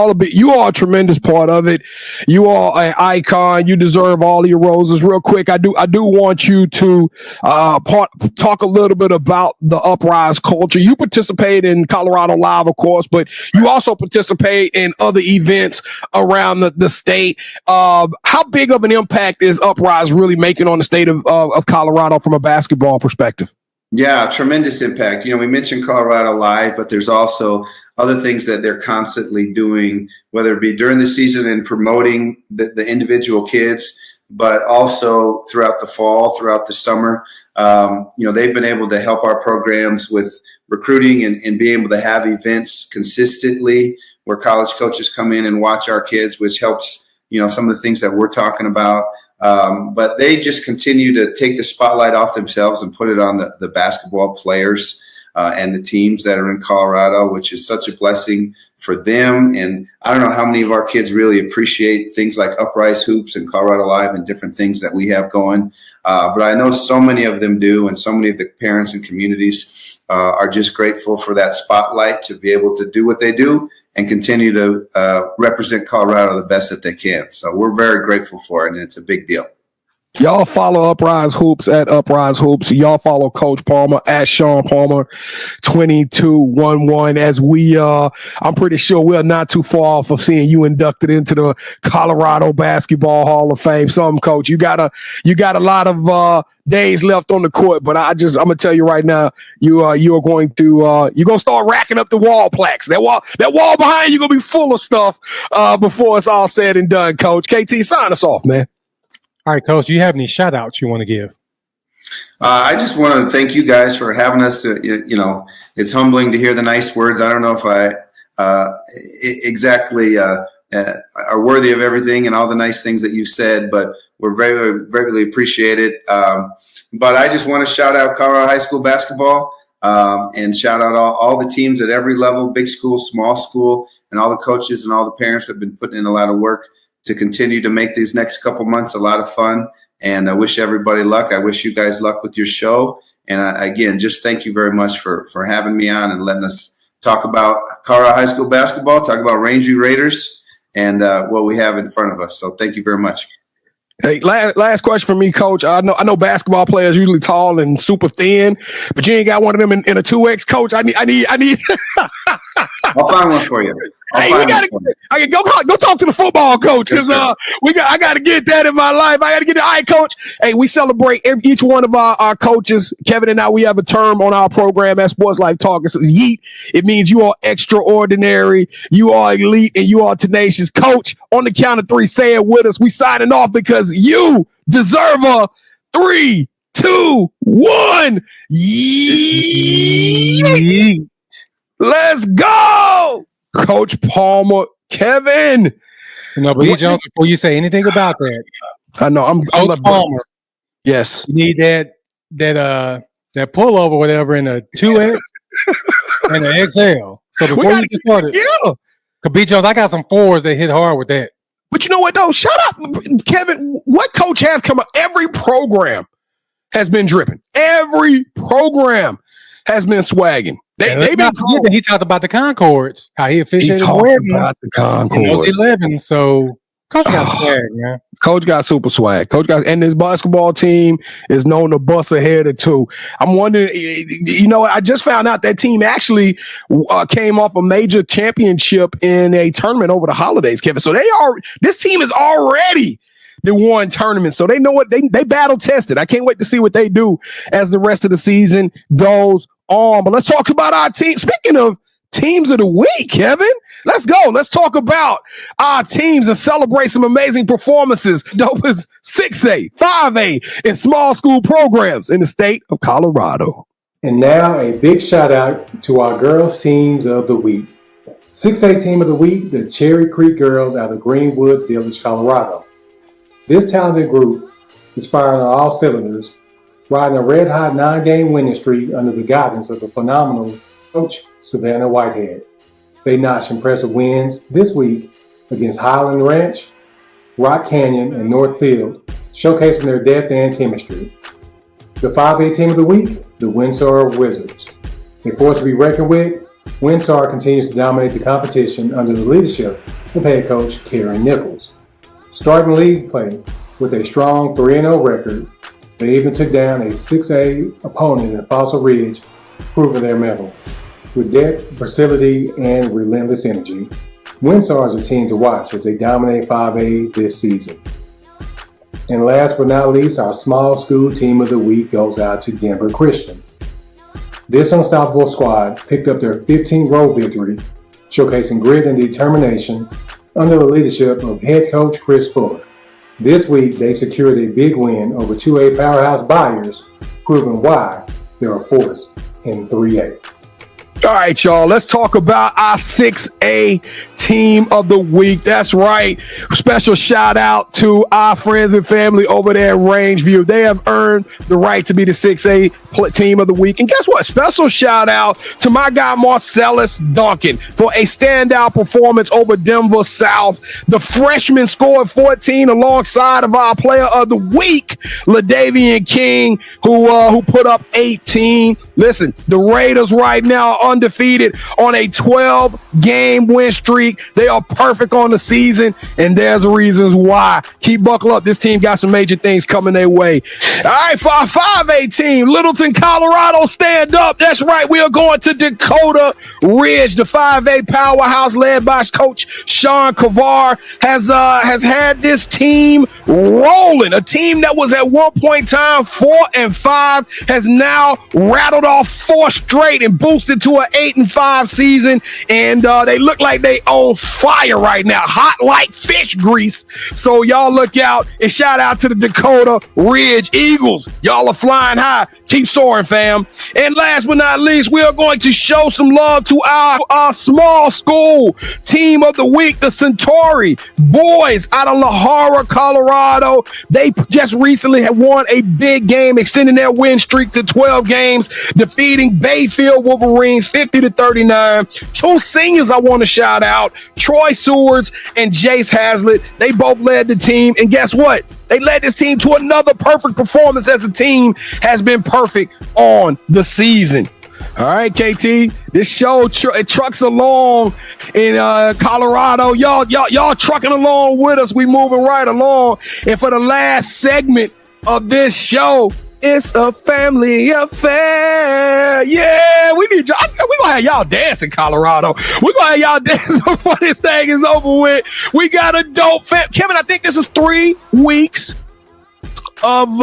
are a tremendous part of it. You are an icon. You deserve all of your roses. Real quick, I do want you to talk a little bit about the Uprise culture. You participate in Colorado Live, of course, but you also participate in other events around the state. How big of an impact is Uprise really making on the state of Colorado from a basketball perspective? Yeah, tremendous impact. We mentioned Colorado Live, but there's also other things that they're constantly doing, whether it be during the season and promoting the individual kids, but also throughout the fall, throughout the summer. They've been able to help our programs with recruiting and being able to have events consistently where college coaches come in and watch our kids, which helps, some of the things that we're talking about. But they just continue to take the spotlight off themselves and put it on the basketball players and the teams that are in Colorado, which is such a blessing for them. And I don't know how many of our kids really appreciate things like Uprise Hoops and Colorado Live and different things that we have going. But I know so many of them do, and so many of the parents and communities are just grateful for that spotlight to be able to do what they do and continue to represent Colorado the best that they can. So we're very grateful for it, and it's a big deal. Y'all follow Uprise Hoops at Uprise Hoops. Y'all follow Coach Palmer at Sean Palmer 2211. As I'm pretty sure we're not too far off of seeing you inducted into the Colorado Basketball Hall of Fame. Coach, you got a lot of days left on the court, but I'm gonna tell you right now, you are going to you're gonna start racking up the wall plaques. That wall behind you gonna be full of stuff before it's all said and done. Coach KT, sign us off, man. All right, Coach, do you have any shout outs you want to give? I just want to thank you guys for having us. It's humbling to hear the nice words. I don't know if I exactly are worthy of everything and all the nice things that you've said, but we're very, very appreciate it. But I just want to shout out Colorado High School basketball and shout out all the teams at every level, big school, small school, and all the coaches and all the parents that have been putting in a lot of work to continue to make these next couple months a lot of fun. And I wish everybody luck. I wish you guys luck with your show. And again, just thank you very much for having me on and letting us talk about Colorado High School basketball, talk about Rangeview Raiders and what we have in front of us. So thank you very much. Hey, last question for me, Coach. I know basketball players usually tall and super thin, but you ain't got one of them in a 2X, Coach. I need. I'll find one for you. Go talk to the football coach because I got to get that in my life. I got to get it. All right, Coach. Hey, we celebrate each one of our coaches. Kevin and I, we have a term on our program at Sports Life Talk. It's YEET. It means you are extraordinary, you are elite, and you are tenacious. Coach, on the count of 3, say it with us. We signing off because you deserve a 3, 2, 1. Yeet. Let's go. Coach Palmer, Kevin. No, but Jones, before you say anything about that, I know I'm Coach Palmer. Yes, you need that pullover, whatever, in a 2X and an XL. So before you get started, B. Jones, I got some 4s that hit hard with that. But you know what though? Shut up, Kevin. What coach have come up? Every program has been dripping. Every program has been swagging. He talked about the Concords, how he officiated the Concords. 11, so Coach got swag, man. Coach got super swag. And his basketball team is known to bust ahead of 2. I'm wondering, I just found out that team actually came off a major championship in a tournament over the holidays, Kevin. So this team is already the won tournament. So they know what they battle tested. I can't wait to see what they do as the rest of the season goes on. But let's talk about our team. Speaking of teams of the week, Kevin, Let's go. Let's talk about our teams and celebrate some amazing performances. Dope is 6A, 5A, and small school programs in the state of Colorado. And now a big shout out to our girls teams of the week. 6A team of the week, the Cherry Creek Girls out of Greenwood Village, Colorado. This talented group is firing on all cylinders, riding a red-hot 9-game winning streak under the guidance of the phenomenal coach Savannah Whitehead. They notched impressive wins this week against Highland Ranch, Rock Canyon, and Northfield, showcasing their depth and chemistry. The 5A team of the week, the Windsor Wizards. A force to be reckoned with, Windsor continues to dominate the competition under the leadership of head coach Karen Nichols. Starting league play with a strong 3-0 record, they even took down a 6A opponent in Fossil Ridge, proving their mettle. With depth, versatility, and relentless energy, Windsor is a team to watch as they dominate 5A this season. And last but not least, our small school team of the week goes out to Denver Christian. This unstoppable squad picked up their 15th road victory, showcasing grit and determination under the leadership of head coach Chris Fuller. This week, they secured a big win over 2A powerhouse Byers, proving why they're a force in 3A. All right, y'all, let's talk about our 6A team of the week. That's right. Special shout out to our friends and family over there at Rangeview. They have earned the right to be the 6A team of the week. And guess what? Special shout out to my guy Marcellus Duncan for a standout performance over Denver South. The freshman scored 14 alongside of our player of the week, LaDavian King, who put up 18. Listen, the Raiders right now are undefeated on a 12-game win streak. They are perfect on the season, and there's reasons why. Keep buckle up. This team got some major things coming their way. All right, for our 5A team, Littleton, Colorado, stand up. That's right. We are going to Dakota Ridge. The 5A powerhouse led by Coach Sean Kavar has had this team rolling. A team that was at one point in time 4-5 has now rattled off 4 straight and boosted to an 8-5 season, and they look like they on fire right now, hot like fish grease. So y'all look out and shout out to the Dakota Ridge Eagles. Y'all are flying high. Keep soaring, fam. And last but not least, we are going to show some love to our small school team of the week, the Centauri boys out of La Hara, Colorado. They just recently have won a big game, extending their win streak to 12 games, defeating Bayfield Wolverines 50-39. 2 seniors I want to shout out, Troy Sewards and Jace Hazlitt. They both led the team, and guess what? They led this team to another perfect performance as the team has been perfect on the season. All right, KT, this show it trucks along in Colorado. Y'all trucking along with us. We moving right along. And for the last segment of this show, it's a family affair. Yeah, we need y'all. We gonna have y'all dance in Colorado. We gonna have y'all dance before this thing is over with. We got a dope Kevin, I think this is 3 weeks of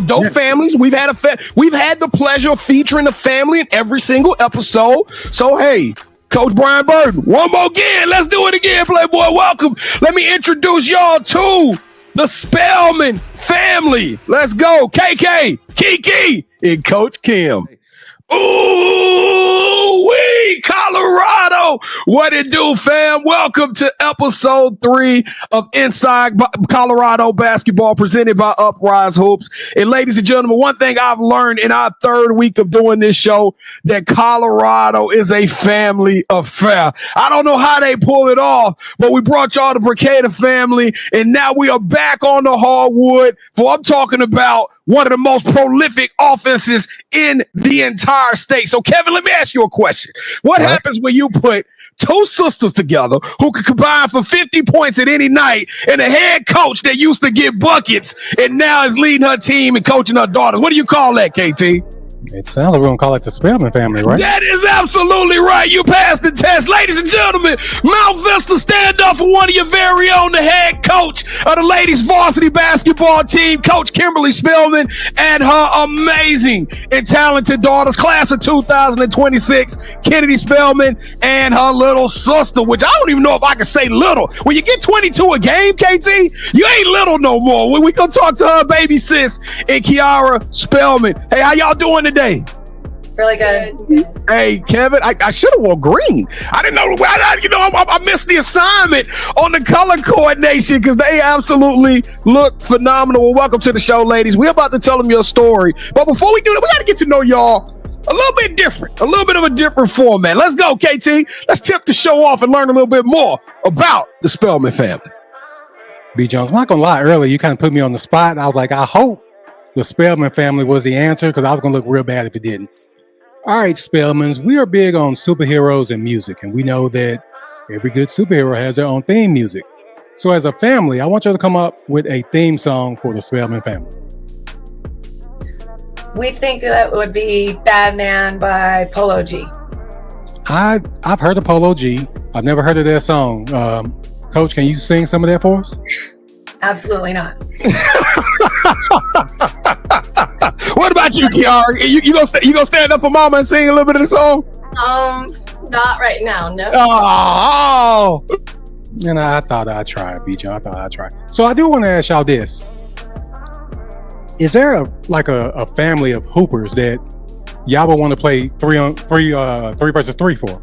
dope families. We've had the pleasure of featuring the family in every single episode. So hey, Coach Brian Burton, one more again. Let's do it again, Playboy. Welcome. Let me introduce y'all to the Spellman family. Let's go. KK, Kiki, and Coach Kim. Ooh-wee, Colorado. What it do, fam? Welcome to episode 3 of Inside Colorado Basketball presented by Uprise Hoops. And ladies and gentlemen, one thing I've learned in our 3rd week of doing this show, that Colorado is a family affair. I don't know how they pull it off, but we brought y'all the Bricada family, and now we are back on the hardwood for I'm talking about one of the most prolific offenses in the entire state. So, Kevin, let me ask you a question. What happens when you put 2 sisters together who can combine for 50 points at any night and a head coach that used to get buckets and now is leading her team and coaching her daughters? What do you call that, KT? It sounds like we're going to call it the Spellman family, right? That is absolutely right. You passed the test. Ladies and gentlemen, Mount Vista, stand up for one of your very own, the head coach of the ladies varsity basketball team, Coach Kimberly Spellman, and her amazing and talented daughters, class of 2026, Kennedy Spellman, and her little sister, which I don't even know if I can say little. When you get 22 a game, KT, you ain't little no more. When we go talk to her baby sis and Kiara Spellman. Hey, how y'all doing today? Really good. Hey, Kevin, I should have worn green. I didn't know. I missed the assignment on the color coordination because they absolutely look phenomenal. Well, welcome to the show, ladies. We're about to tell them your story. But before we do that, we got to get to know y'all a little bit different, a little bit of a different format. Let's go, KT. Let's tip the show off and learn a little bit more about the Spellman family. B. Jones, I'm not going to lie. Earlier, you kind of put me on the spot. I was like, I hope the Spellman family was the answer because I was going to look real bad if it didn't. All right, Spellmans, we are big on superheroes and music, and we know that every good superhero has their own theme music. So as a family, I want you to come up with a theme song for the Spellman family. We think that would be Bad Man by Polo G. I've heard of Polo G. I've never heard of their song. Coach, can you sing some of that for us? Absolutely not. What about you, Kiara? You gonna stand up for mama and sing a little bit of the song? Not right now, no. Oh, And I thought I'd try, B-Joe. I thought I'd try. So I do want to ask y'all this. Is there a family of hoopers that y'all would want to play three versus three for?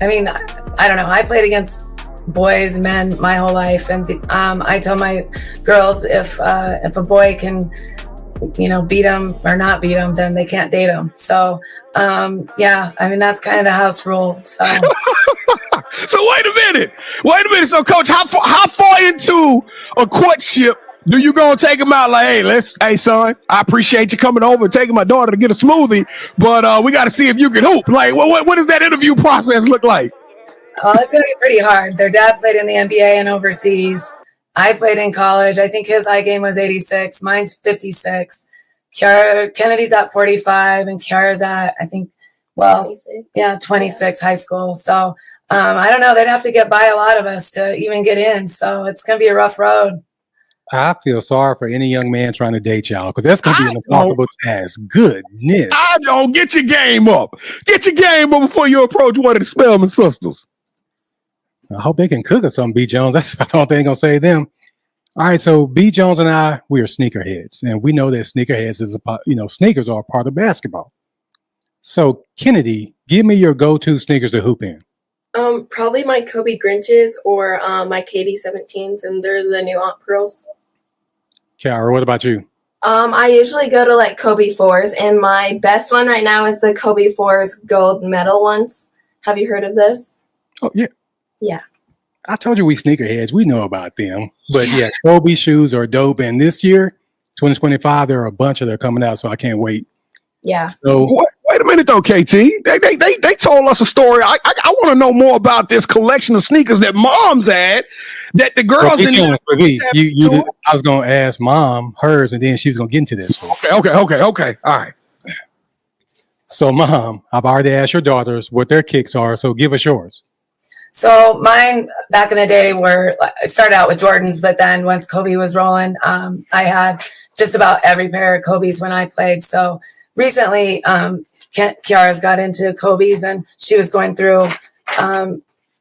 I mean, I don't know. I played against boys, men my whole life, and I tell my girls if a boy can, beat them or not beat them, then they can't date them. So yeah, I mean that's kind of the house rule. So so wait a minute. So, Coach, how far into a courtship do you gonna take him out? Like, hey, son, I appreciate you coming over and taking my daughter to get a smoothie, but we got to see if you can hoop. Like, what does that interview process look like? Oh, it's gonna be pretty hard. Their dad played in the NBA and overseas. I played in college. I think his high game was 86. Mine's 56. Kennedy's at 45, and Kiara's at, I think, 26 high school. So I don't know. They'd have to get by a lot of us to even get in. So it's going to be a rough road. I feel sorry for any young man trying to date y'all because that's going to be an impossible task. Goodness. I don't get your game up. Get your game up before you approach one of the Spellman sisters. I hope they can cook or something, B. Jones. That's about the only thing going to save them. All right, so B. Jones and I, we are sneakerheads, and we know that sneakerheads is sneakers are a part of basketball. So, Kennedy, give me your go-to sneakers to hoop in. Probably my Kobe Grinches or my KD 17s, and they're the new Aunt Pearls. Kiara, what about you? I usually go to like Kobe 4s, and my best one right now is the Kobe 4s gold medal ones. Have you heard of this? Oh, yeah. Yeah. I told you we sneakerheads. We know about them. But yeah, Kobe shoes are dope. And this year, 2025, there are a bunch of them coming out, so I can't wait. Yeah. So wait a minute though, KT. They told us a story. I want to know more about this collection of sneakers that Mom's had. That the girls in there. I was gonna ask Mom hers, and then she was gonna get into this. Okay. All right. So, Mom, I've already asked your daughters what their kicks are. So, give us yours. So mine back in the day I started out with Jordans, but then once Kobe was rolling, I had just about every pair of Kobe's when I played. So recently, Kiara's got into Kobe's, and she was going through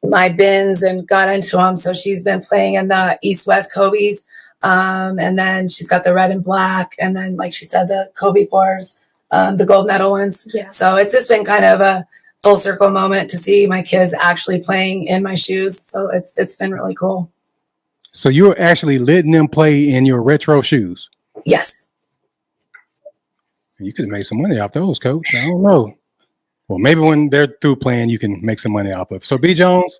my bins and got into them. So she's been playing in the East-West Kobe's, and then she's got the red and black, and then, like she said, the Kobe 4s, the gold medal ones. Yeah. So it's just been kind of a full circle moment to see my kids actually playing in my shoes. So it's been really cool. So you're actually letting them play in your retro shoes? Yes. You could have made some money off those, Coach. I don't know. Well, maybe when they're through playing, you can make some money off of. So B. Jones,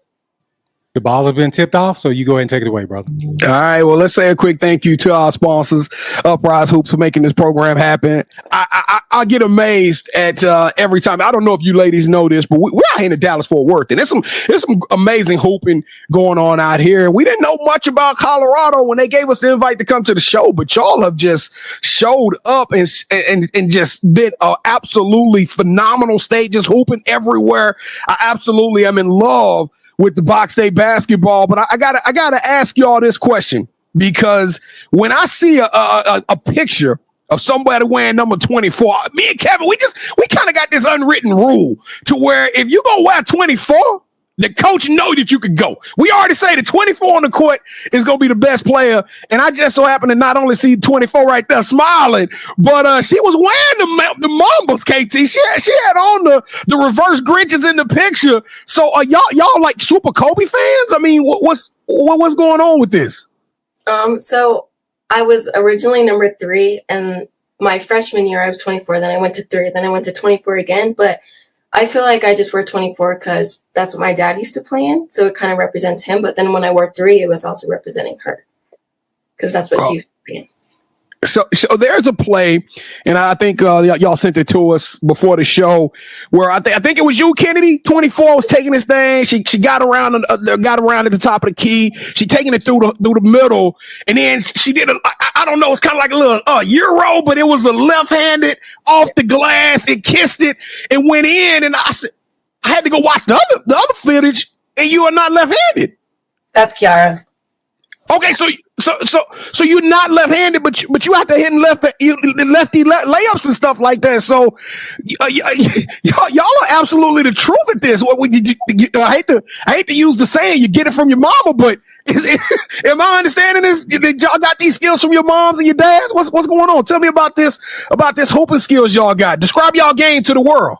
The ball has been tipped off, so you go ahead and take it away, brother. All right. Well, let's say a quick thank you to our sponsors, Uprise Hoops, for making this program happen. I get amazed at every time. I don't know if you ladies know this, but we're out here in Dallas Fort Worth, and there's some amazing hooping going on out here. We didn't know much about Colorado when they gave us the invite to come to the show, but y'all have just showed up and just been an absolutely phenomenal state, just hooping everywhere. I absolutely am in love with the Box State basketball, but I gotta ask y'all this question, because when I see a picture of somebody wearing number 24, me and Kevin, we kind of got this unwritten rule to where if you gonna wear 24, the coach know that you could go. We already say the 24 on the court is going to be the best player. And I just so happen to not only see 24 right there smiling, but she was wearing the Mambas, KT. She had on the reverse Grinches in the picture. So are y'all like super Kobe fans? I mean, what's going on with this? So I was originally number 3, and my freshman year I was 24. Then I went to 3. Then I went to 24 again. But I feel like I just wear 24 because that's what my dad used to play in. So it kind of represents him. But then when I wore 3, it was also representing her because that's what she used to be in. So there's a play, and I think y'all sent it to us before the show, where I think it was you, Kennedy. 24 was taking this thing. She got around at the top of the key. She taking it through the middle, and then she did I don't know. It's kind of like a little Euro, but it was a left-handed off the glass. It kissed it and went in, and I had to go watch the other footage, and you are not left-handed. That's Kiara. Okay, so you're not left-handed, but you have to hit lefty layups and stuff like that. So y'all are absolutely the truth at this. I hate to use the saying you get it from your mama, but am I understanding this? Y'all got these skills from your moms and your dads? What's going on? Tell me about this hooping skills y'all got. Describe y'all game to the world.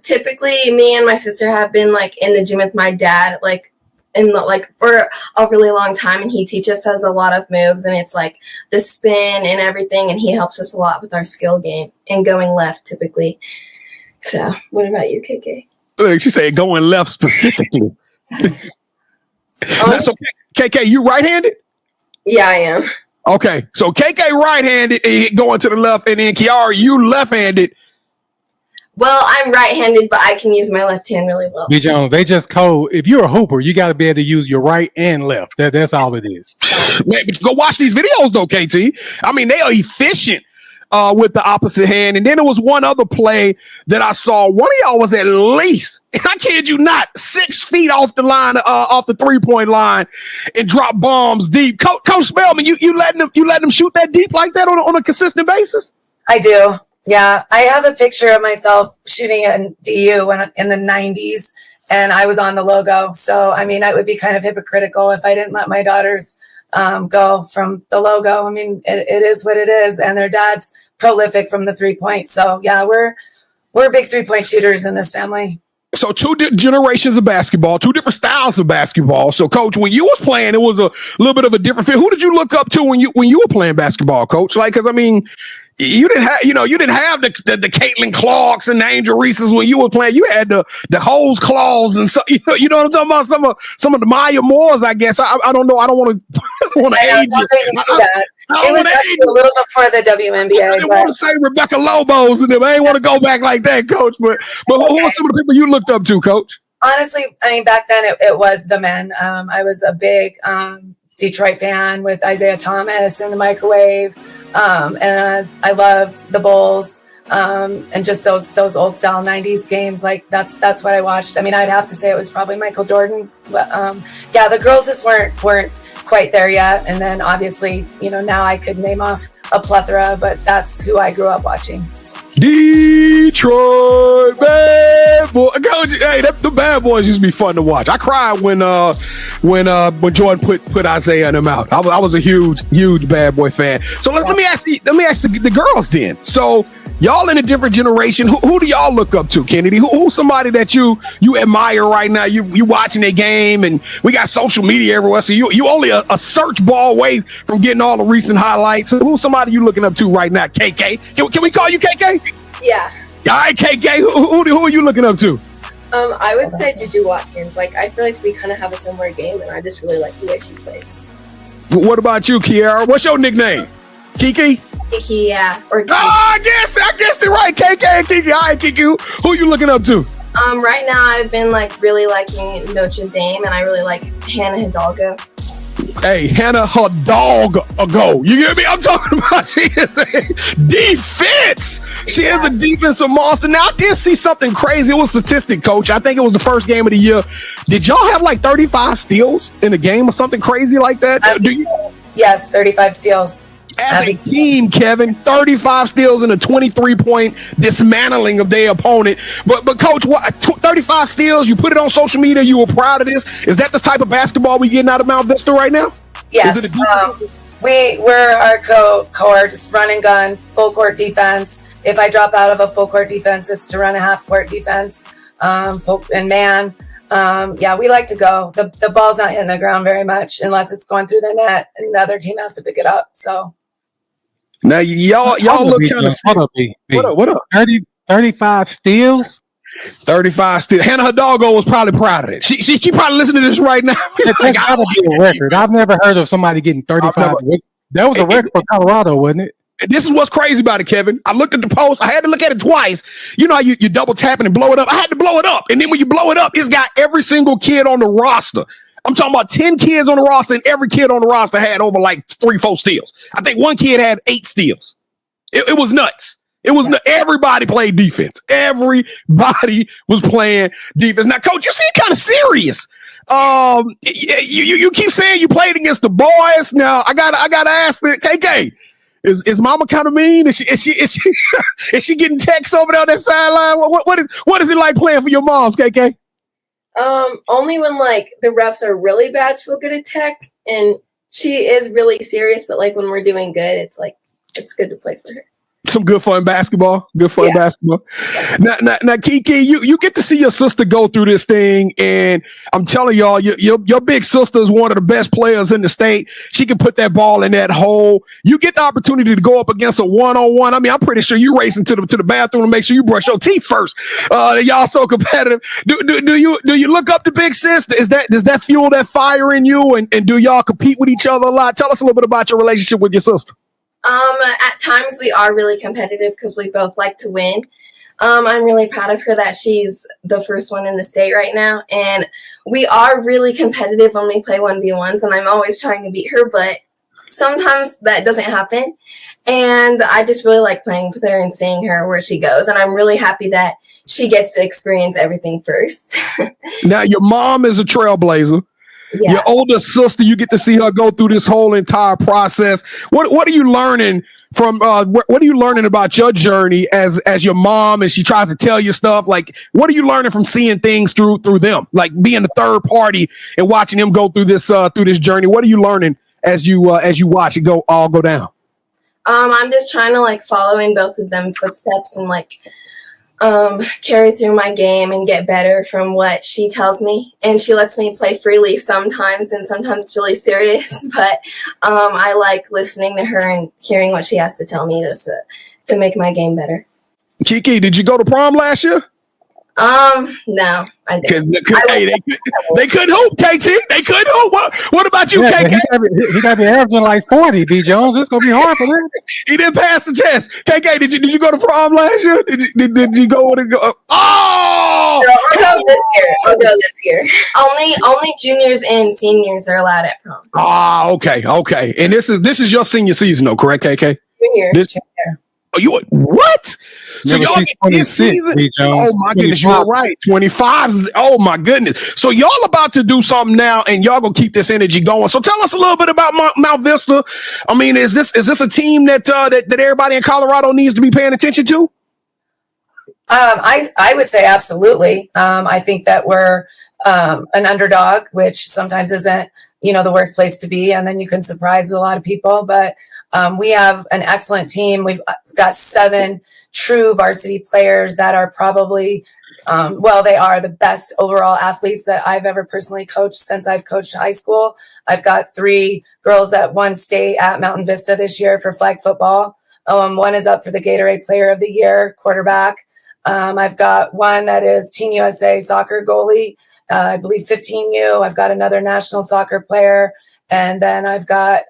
Typically, me and my sister have been like in the gym with my dad, for a really long time, and he teaches us a lot of moves, and it's like the spin and everything, and he helps us a lot with our skill game and going left typically. So what about you, KK? She said going left specifically. That's okay. KK, you right-handed? Yeah, I am. Okay, so KK right-handed and going to the left, and then Kiara, you left-handed. Well, I'm right-handed, but I can use my left hand really well. B. Jones, they just code. If you're a hooper, you got to be able to use your right and left. That's all it is. Man, but go watch these videos, though, KT. I mean, they are efficient with the opposite hand. And then there was one other play that I saw. One of y'all was at least, I kid you not, 6 feet off the line, off the 3-point line, and drop bombs deep. Coach Spellman, you letting them shoot that deep like that on a consistent basis? I do. Yeah, I have a picture of myself shooting in DU in the 90s, and I was on the logo. So, I mean, I would be kind of hypocritical if I didn't let my daughters go from the logo. I mean, it is what it is, and their dad's prolific from the 3-point. So, yeah, we're big 3-point shooters in this family. So 2 generations of basketball, 2 different styles of basketball. So, Coach, when you was playing, it was a little bit of a different fit. Who did you look up to when you were playing basketball, Coach? Like, because I mean, you didn't have the Caitlin Clarks and the Angel Reeses when you were playing. You had the Hose Claws and so you know what I'm talking about. Some of the Maya Moores, I guess. I don't know. I don't want to age you. It was actually a little before the WNBA. I didn't want to say Rebecca Lobos and them. I ain't want to go back like that, Coach. But who were some of the people you looked up to, Coach? Honestly, I mean, back then it was the men. I was a big Detroit fan with Isaiah Thomas and the Microwave. And I loved the Bulls and just those old style 90s games. Like that's what I watched. I mean, I'd have to say it was probably Michael Jordan. But yeah, the girls just weren't quite there yet. And then obviously, now I could name off a plethora, but that's who I grew up watching. Detroit bad boy. Hey, the bad boys used to be fun to watch. I cried when Jordan put Isaiah and them out. I was a huge bad boy fan. So let me ask the girls then. So y'all in a different generation. Who do y'all look up to, Kennedy? Who's somebody that you admire right now? You watching their game, and we got social media everywhere. So you only a search bar away from getting all the recent highlights. Who's somebody you looking up to right now? KK? Can we call you KK? Yeah. All right, KK. Who are you looking up to? I would say Juju Watkins. Like, I feel like we kind of have a similar game, and I just really like the way she plays. What about you, Kiara? What's your nickname? Kiki? Kiki, yeah. Or Kiki. I guessed it right. KK and Kiki. All right, Kiki. Who you looking up to? Right now I've been like really liking Notre Dame, and I really like Hannah Hidalgo. Hey, Hannah Hidalgo. You get me? I'm talking about she is a defense. She is a defensive monster. Now, I did see something crazy. It was statistic, Coach. I think it was the first game of the year. Did y'all have like 35 steals in a game or something crazy like that? Yes, 35 steals. As a team, Kevin, 35 steals and a 23-point dismantling of their opponent. But Coach, what 35 steals? You put it on social media. You were proud of this. Is that the type of basketball we getting out of Mount Vista right now? Yes. We're our core, just run and gun, full court defense. If I drop out of a full court defense, it's to run a half court defense, and man. We like to go. The ball's not hitting the ground very much unless it's going through the net, and the other team has to pick it up. So. Now y'all look kind of what up? 35 steals. 35 steals. Hannah Hidalgo was probably proud of it. She probably listening to this right now. That's gotta be a record. I've never heard of somebody getting 35. That was a record for Colorado, wasn't it? This is what's crazy about it, Kevin. I looked at the post. I had to look at it twice. You know how you double tapping and blow it up? I had to blow it up. And then when you blow it up, it's got every single kid on the roster. I'm talking about 10 kids on the roster, and every kid on the roster had over like 3-4 steals. I think one kid had 8 steals. It was nuts. Everybody played defense. Everybody was playing defense. Now, Coach, you seem kind of serious. You keep saying you played against the boys. Now, I gotta ask the KK. Is Mama kind of mean? Is she getting texts over there on that sideline? What is it like playing for your moms, KK? Only when like the refs are really bad, she'll get a tech, and she is really serious. But like when we're doing good, it's like it's good to play for her. Some good fun basketball. Basketball. Now, Kiki, you get to see your sister go through this thing, and I'm telling y'all, your big sister is one of the best players in the state. She can put that ball in that hole. You get the opportunity to go up against a one-on-one. I mean, I'm pretty sure you racing to the bathroom to make sure you brush your teeth first. Y'all so competitive. Do you look up to big sis? Does that fuel that fire in you? And do y'all compete with each other a lot? Tell us a little bit about your relationship with your sister. At times we are really competitive because we both like to win. I'm really proud of her that she's the first one in the state right now. And we are really competitive when we play 1v1s, and I'm always trying to beat her, but sometimes that doesn't happen. And I just really like playing with her and seeing her where she goes. And I'm really happy that she gets to experience everything first. Now, your mom is a trailblazer. Yeah. Your older sister, you get to see her go through this whole entire process. What are you learning from? What are you learning about your journey as your mom, and she tries to tell you stuff? Like, what are you learning from seeing things through them? Like being the third party and watching them go through this journey. What are you learning as you watch it go down? I'm just trying to like follow in both of them footsteps and like carry through my game and get better from what she tells me. And she lets me play freely sometimes, and sometimes it's really serious, but I like listening to her and hearing what she has to tell me to make my game better. Kiki, did you go to prom last year? No, I didn't. They couldn't hoop, KT. They couldn't hoop. What about you, KK? He got the average in like 40, B. Jones. It's going to be hard for him. He didn't pass the test. KK, did you go to prom last year? Did you go? Oh! No, I'll go this year. Only juniors and seniors are allowed at prom. Okay. And this is your senior season, though, correct, KK? Junior. Are you what? So y'all get this season? Oh my goodness, you're right. 25. Oh my goodness. So y'all about to do something now, and y'all gonna keep this energy going. So tell us a little bit about Mount Vista. I mean, is this a team that everybody in Colorado needs to be paying attention to? I would say absolutely. I think that we're an underdog, which sometimes isn't the worst place to be, and then you can surprise a lot of people, but. We have an excellent team. We've got 7 true varsity players that are probably, they are the best overall athletes that I've ever personally coached since I've coached high school. I've got 3 girls that won state at Mountain Vista this year for flag football. One is up for the Gatorade Player of the Year, quarterback. I've got one that is Team USA soccer goalie, I believe 15U. I've got another national soccer player. And then I've got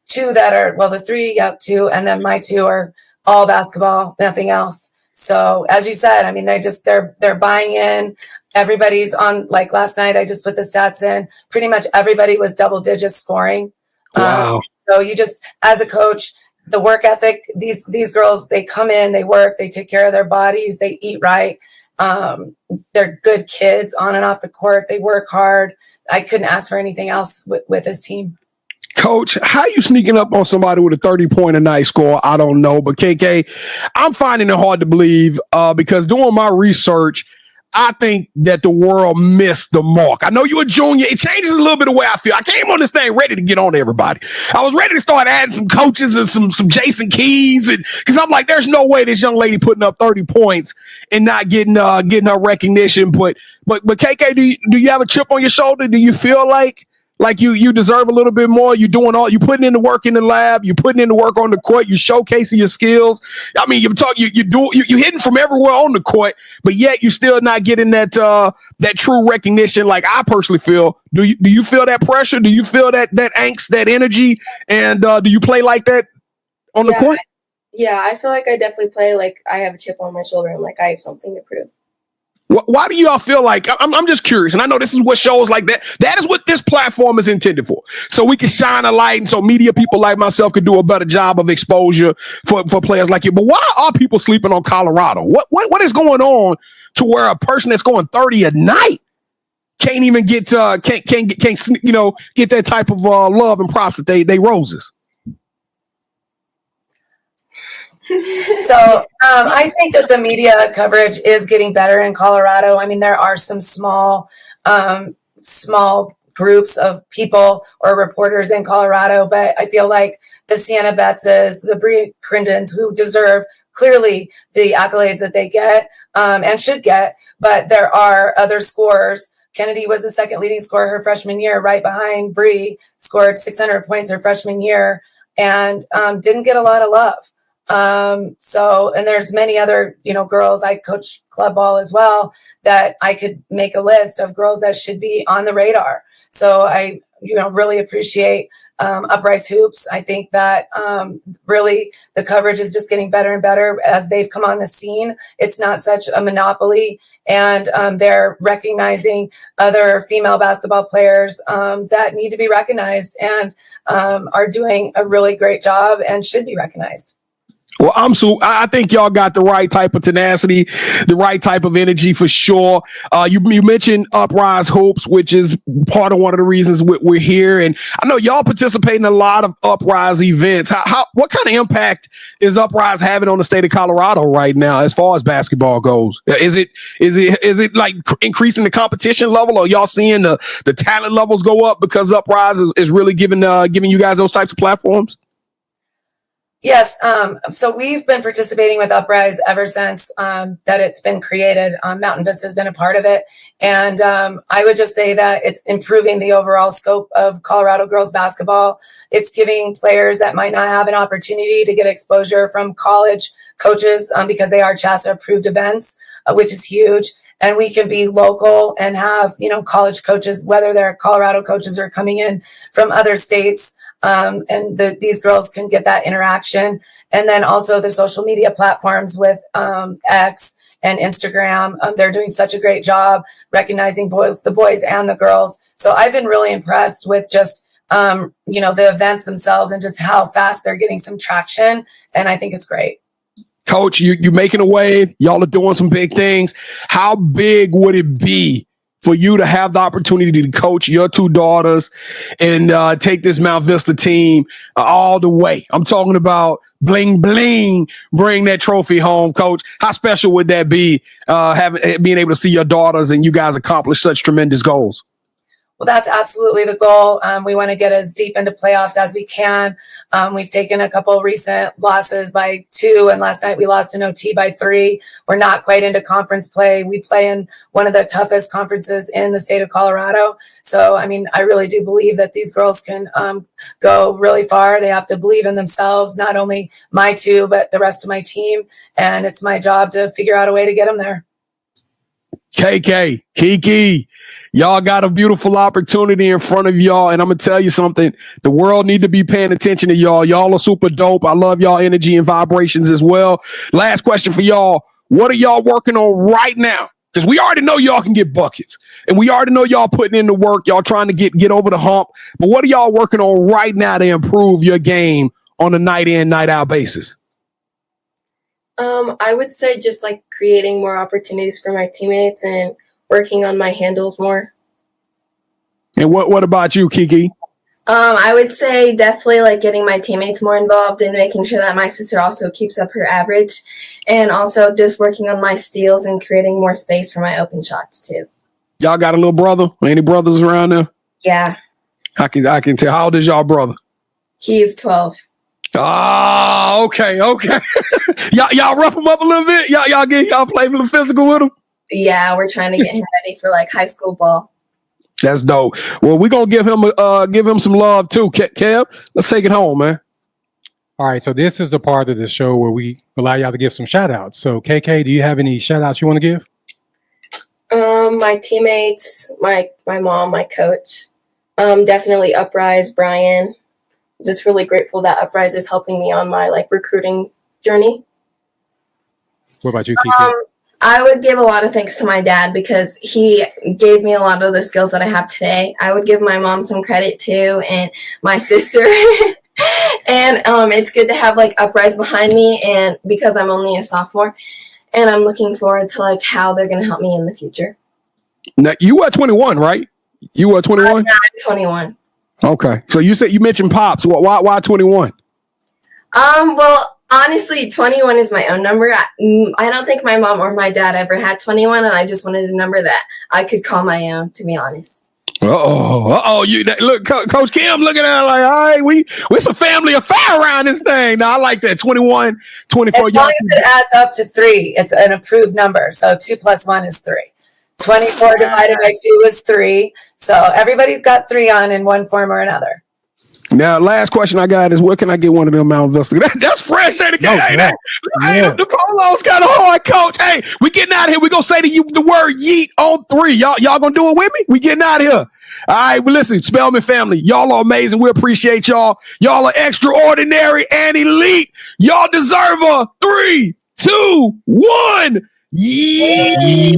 two that are, well, the three, yep, two. And then my two are all basketball, nothing else. So as you said, I mean, they're buying in. Everybody's on, like last night, I just put the stats in. Pretty much everybody was double digits scoring. Wow. So you just, as a coach, the work ethic, these girls, they come in, they work, they take care of their bodies, they eat right. They're good kids on and off the court. They work hard. I couldn't ask for anything else with his team. Coach, how you sneaking up on somebody with a 30-point a night score? I don't know. But KK, I'm finding it hard to believe because doing my research, I think that the world missed the mark. I know you're a junior. It changes a little bit the way I feel. I came on this thing ready to get on to everybody. I was ready to start adding some coaches and some Jason Keys, and because I'm like, there's no way this young lady putting up 30 points and not getting her recognition. But KK, do you have a chip on your shoulder? Do you feel like you deserve a little bit more? You putting in the work in the lab, you putting in the work on the court, you showcasing your skills. I mean, you hitting from everywhere on the court, but yet you're still not getting that true recognition. Like I personally feel. Do you feel that pressure? Do you feel that angst, that energy? And do you play like that on the court? Yeah, I feel like I definitely play like I have a chip on my shoulder and like I have something to prove. Why do y'all feel like, I'm just curious, and I know this is what shows like that is what this platform is intended for, so we can shine a light and so media people like myself could do a better job of exposure for players like you. But why are people sleeping on Colorado? What is going on to where a person that's going 30 a night can't even get can't get that type of love and props that they roses? So I think that the media coverage is getting better in Colorado. I mean, there are some small groups of people or reporters in Colorado, but I feel like the Sienna Bettses, the Brie Crindens, who deserve clearly the accolades that they get and should get, but there are other scorers. Kennedy was the second leading scorer her freshman year, right behind Brie, scored 600 points her freshman year, and didn't get a lot of love. And there's many other, girls. I coach club ball as well, that I could make a list of girls that should be on the radar. So I, really appreciate Uprise Hoops. I think that really the coverage is just getting better and better as they've come on the scene. It's not such a monopoly, and they're recognizing other female basketball players that need to be recognized and are doing a really great job and should be recognized. Well, I think y'all got the right type of tenacity, the right type of energy for sure. You mentioned Uprise Hoops, which is part of one of the reasons we're here. And I know y'all participate in a lot of Uprise events. What kind of impact is Uprise having on the state of Colorado right now as far as basketball goes? Is it like increasing the competition level, or y'all seeing the talent levels go up because Uprise is really giving you guys those types of platforms? Yes. So we've been participating with Uprise ever since that it's been created. Mountain Vista has been a part of it. And I would just say that it's improving the overall scope of Colorado girls basketball. It's giving players that might not have an opportunity to get exposure from college coaches because they are CHASA approved events, which is huge. And we can be local and have, college coaches, whether they're Colorado coaches or coming in from other states. And these girls can get that interaction. And then also the social media platforms with X and Instagram. They're doing such a great job recognizing both the boys and the girls. So I've been really impressed with just, the events themselves and just how fast they're getting some traction. And I think it's great. Coach, you're making a wave. Y'all are doing some big things. How big would it be for you to have the opportunity to coach your two daughters and take this Mount Vista team all the way? I'm talking about bling, bling, bring that trophy home, Coach. How special would that be, being able to see your daughters and you guys accomplish such tremendous goals? Well, that's absolutely the goal. We want to get as deep into playoffs as we can. We've taken a couple recent losses by 2, and last night we lost in OT by 3. We're not quite into conference play. We play in one of the toughest conferences in the state of Colorado. So, I mean, I really do believe that these girls can go really far. They have to believe in themselves, not only my 2, but the rest of my team. And it's my job to figure out a way to get them there. KK, Kiki, y'all got a beautiful opportunity in front of y'all. And I'm going to tell you something. The world need to be paying attention to y'all. Y'all are super dope. I love y'all energy and vibrations as well. Last question for y'all. What are y'all working on right now? Because we already know y'all can get buckets. And we already know y'all putting in the work. Y'all trying to get over the hump. But what are y'all working on right now to improve your game on a night in, night out basis? I would say just like creating more opportunities for my teammates and working on my handles more. And what about you, Kiki? I would say definitely like getting my teammates more involved and making sure that my sister also keeps up her average, and also just working on my steals and creating more space for my open shots too. Y'all got a little brother? Any brothers around there? Yeah. I can tell. How old is y'all brother? He's 12. Oh, okay. y'all rough him up a little bit. Y'all play a little physical with him. Yeah, we're trying to get him ready for like high school ball. That's dope. Well, we're gonna give him some love too. Kev, let's take it home, man. All right, so this is the part of the show where we allow y'all to give some shout outs. So KK, do you have any shout outs you want to give? My teammates, my mom, my coach, definitely Uprise, Brian. Just really grateful that Uprise is helping me on my like recruiting journey. What about you, Kiki? I would give a lot of thanks to my dad because he gave me a lot of the skills that I have today. I would give my mom some credit too, and my sister. And it's good to have like Uprise behind me, and because I'm only a sophomore, and I'm looking forward to like how they're going to help me in the future. Now, you are 21, right? You are 21? I'm 21. Okay. So you mentioned Pops. Why 21? Well, honestly, 21 is my own number. I don't think my mom or my dad ever had 21, and I just wanted a number that I could call my own, to be honest. Look, Coach Kim looking at her like, all right, we're a family affair around this thing. Now, I like that. 21, 24. As long as it adds up to 3, it's an approved number. So 2 plus 1 is 3. 24 divided by 2 is 3. So everybody's got 3 on in one form or another. Now, last question I got is, where can I get one of them Mount Vista? That's fresh, ain't it? The polo's kind of hard, Coach. Hey, we getting out of here. We gonna say to you the word yeet on 3. Y'all gonna do it with me? We getting out of here. All right, well, listen, Spellman family, y'all are amazing. We appreciate y'all. Y'all are extraordinary and elite. Y'all deserve a 3, 2, 1. Yeet.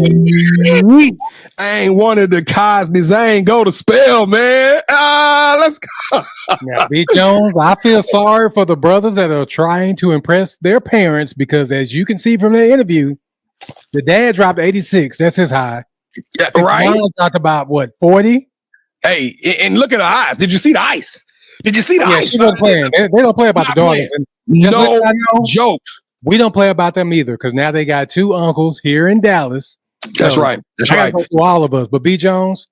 I ain't one of the Cosby's. I ain't go to spell, man. Let's go. Now, B. Jones, I feel sorry for the brothers that are trying to impress their parents because, as you can see from the interview, the dad dropped 86. That's his high. Yeah, right. Mom talked about what, 40? Hey, and look at the eyes. Did you see the ice? Ice? She wasn't playing. They don't play about the daughters. No jokes. We don't play about them either because now they got 2 uncles here in Dallas. That's right. That's right. To all of us. But B. Jones,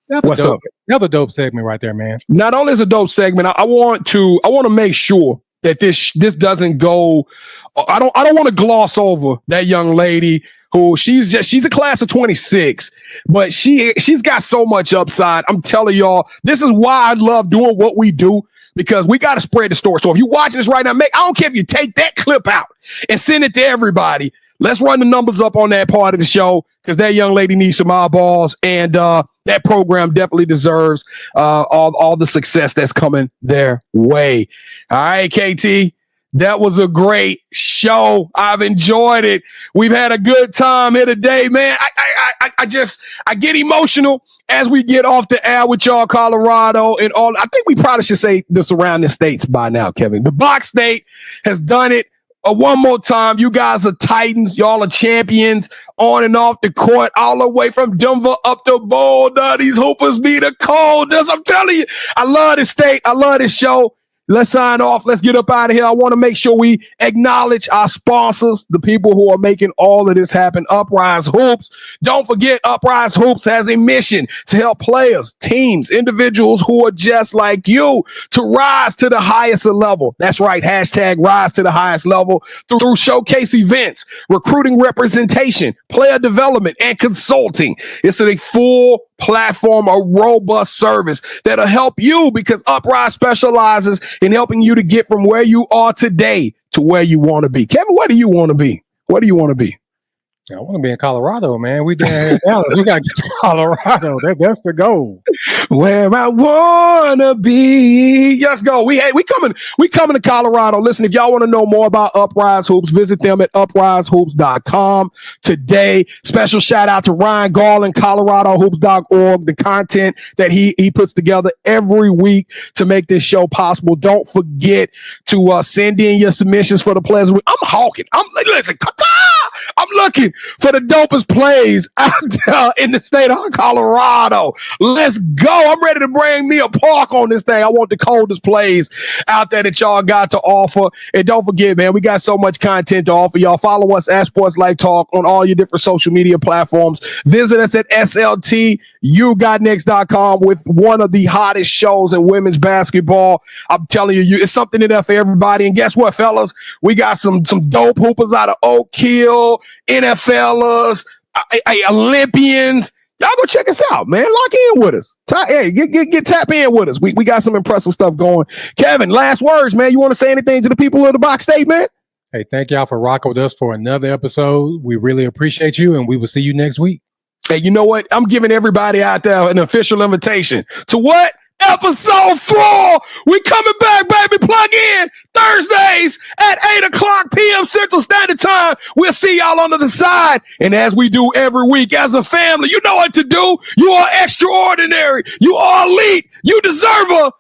what's up? Another dope segment right there, man. Not only is a dope segment, I want to make sure that this doesn't go. I don't want to gloss over that young lady who she's a class of 26, but she's got so much upside. I'm telling y'all, this is why I love doing what we do. Because we got to spread the story. So if you're watching this right now, I don't care if you take that clip out and send it to everybody. Let's run the numbers up on that part of the show because that young lady needs some eyeballs, and that program definitely deserves all the success that's coming their way. All right, KT, that was a great show. I've enjoyed it. We've had a good time here today, man. I get emotional as we get off the air with y'all, Colorado, and all. I think we probably should say the surrounding states by now, Kevin. The Box State has done it one more time. You guys are Titans. Y'all are champions on and off the court, all the way from Denver up to Boulder. These Hoopers be the coldest. I'm telling you, I love this state. I love this show. Let's sign off. Let's get up out of here. I want to make sure we acknowledge our sponsors, the people who are making all of this happen. Uprise Hoops. Don't forget, Uprise Hoops has a mission to help players, teams, individuals who are just like you to rise to the highest level. That's right. Hashtag rise to the highest level through showcase events, recruiting representation, player development, and consulting. It's a full platform, a robust service that'll help you because Uprise specializes in helping you to get from where you are today to where you want to be. Kevin, where do you want to be? Where do you want to be? I want to be in Colorado, man. We down here in Dallas. We got to get to Colorado. That's the goal. Where I wanna be. Let's go. We coming to Colorado. Listen, if y'all want to know more about Uprise Hoops, visit them at uprisehoops.com today. Special shout out to Ryan Garland, coloradohoops.org, the content that he puts together every week to make this show possible. Don't forget to send in your submissions for the players. I'm hawking. I'm looking for the dopest plays out there in the state of Colorado. Let's go. I'm ready to bring me a park on this thing. I want the coldest plays out there that y'all got to offer. And don't forget, man, we got so much content to offer y'all. Follow us at Sports Life Talk on all your different social media platforms. Visit us at sltugotnext.com with one of the hottest shows in women's basketball. I'm telling you, it's something in there for everybody. And guess what, fellas? We got some dope hoopers out of Oak Hill, NFLers, Olympians. Y'all go check us out, man. Lock in with us. Hey, get tap in with us. We got some impressive stuff going. Kevin, last words, man. You want to say anything to the people of the box state, man? Hey, thank y'all for rocking with us for another episode. We really appreciate you, and we will see you next week. Hey, you know what? I'm giving everybody out there an official invitation to what? Episode 4. We coming back, baby. Plug in Thursdays at 8:00 p.m. Central Standard Time. We'll see y'all on the other side. And as we do every week as a family, you know what to do. You are extraordinary. You are elite. You deserve a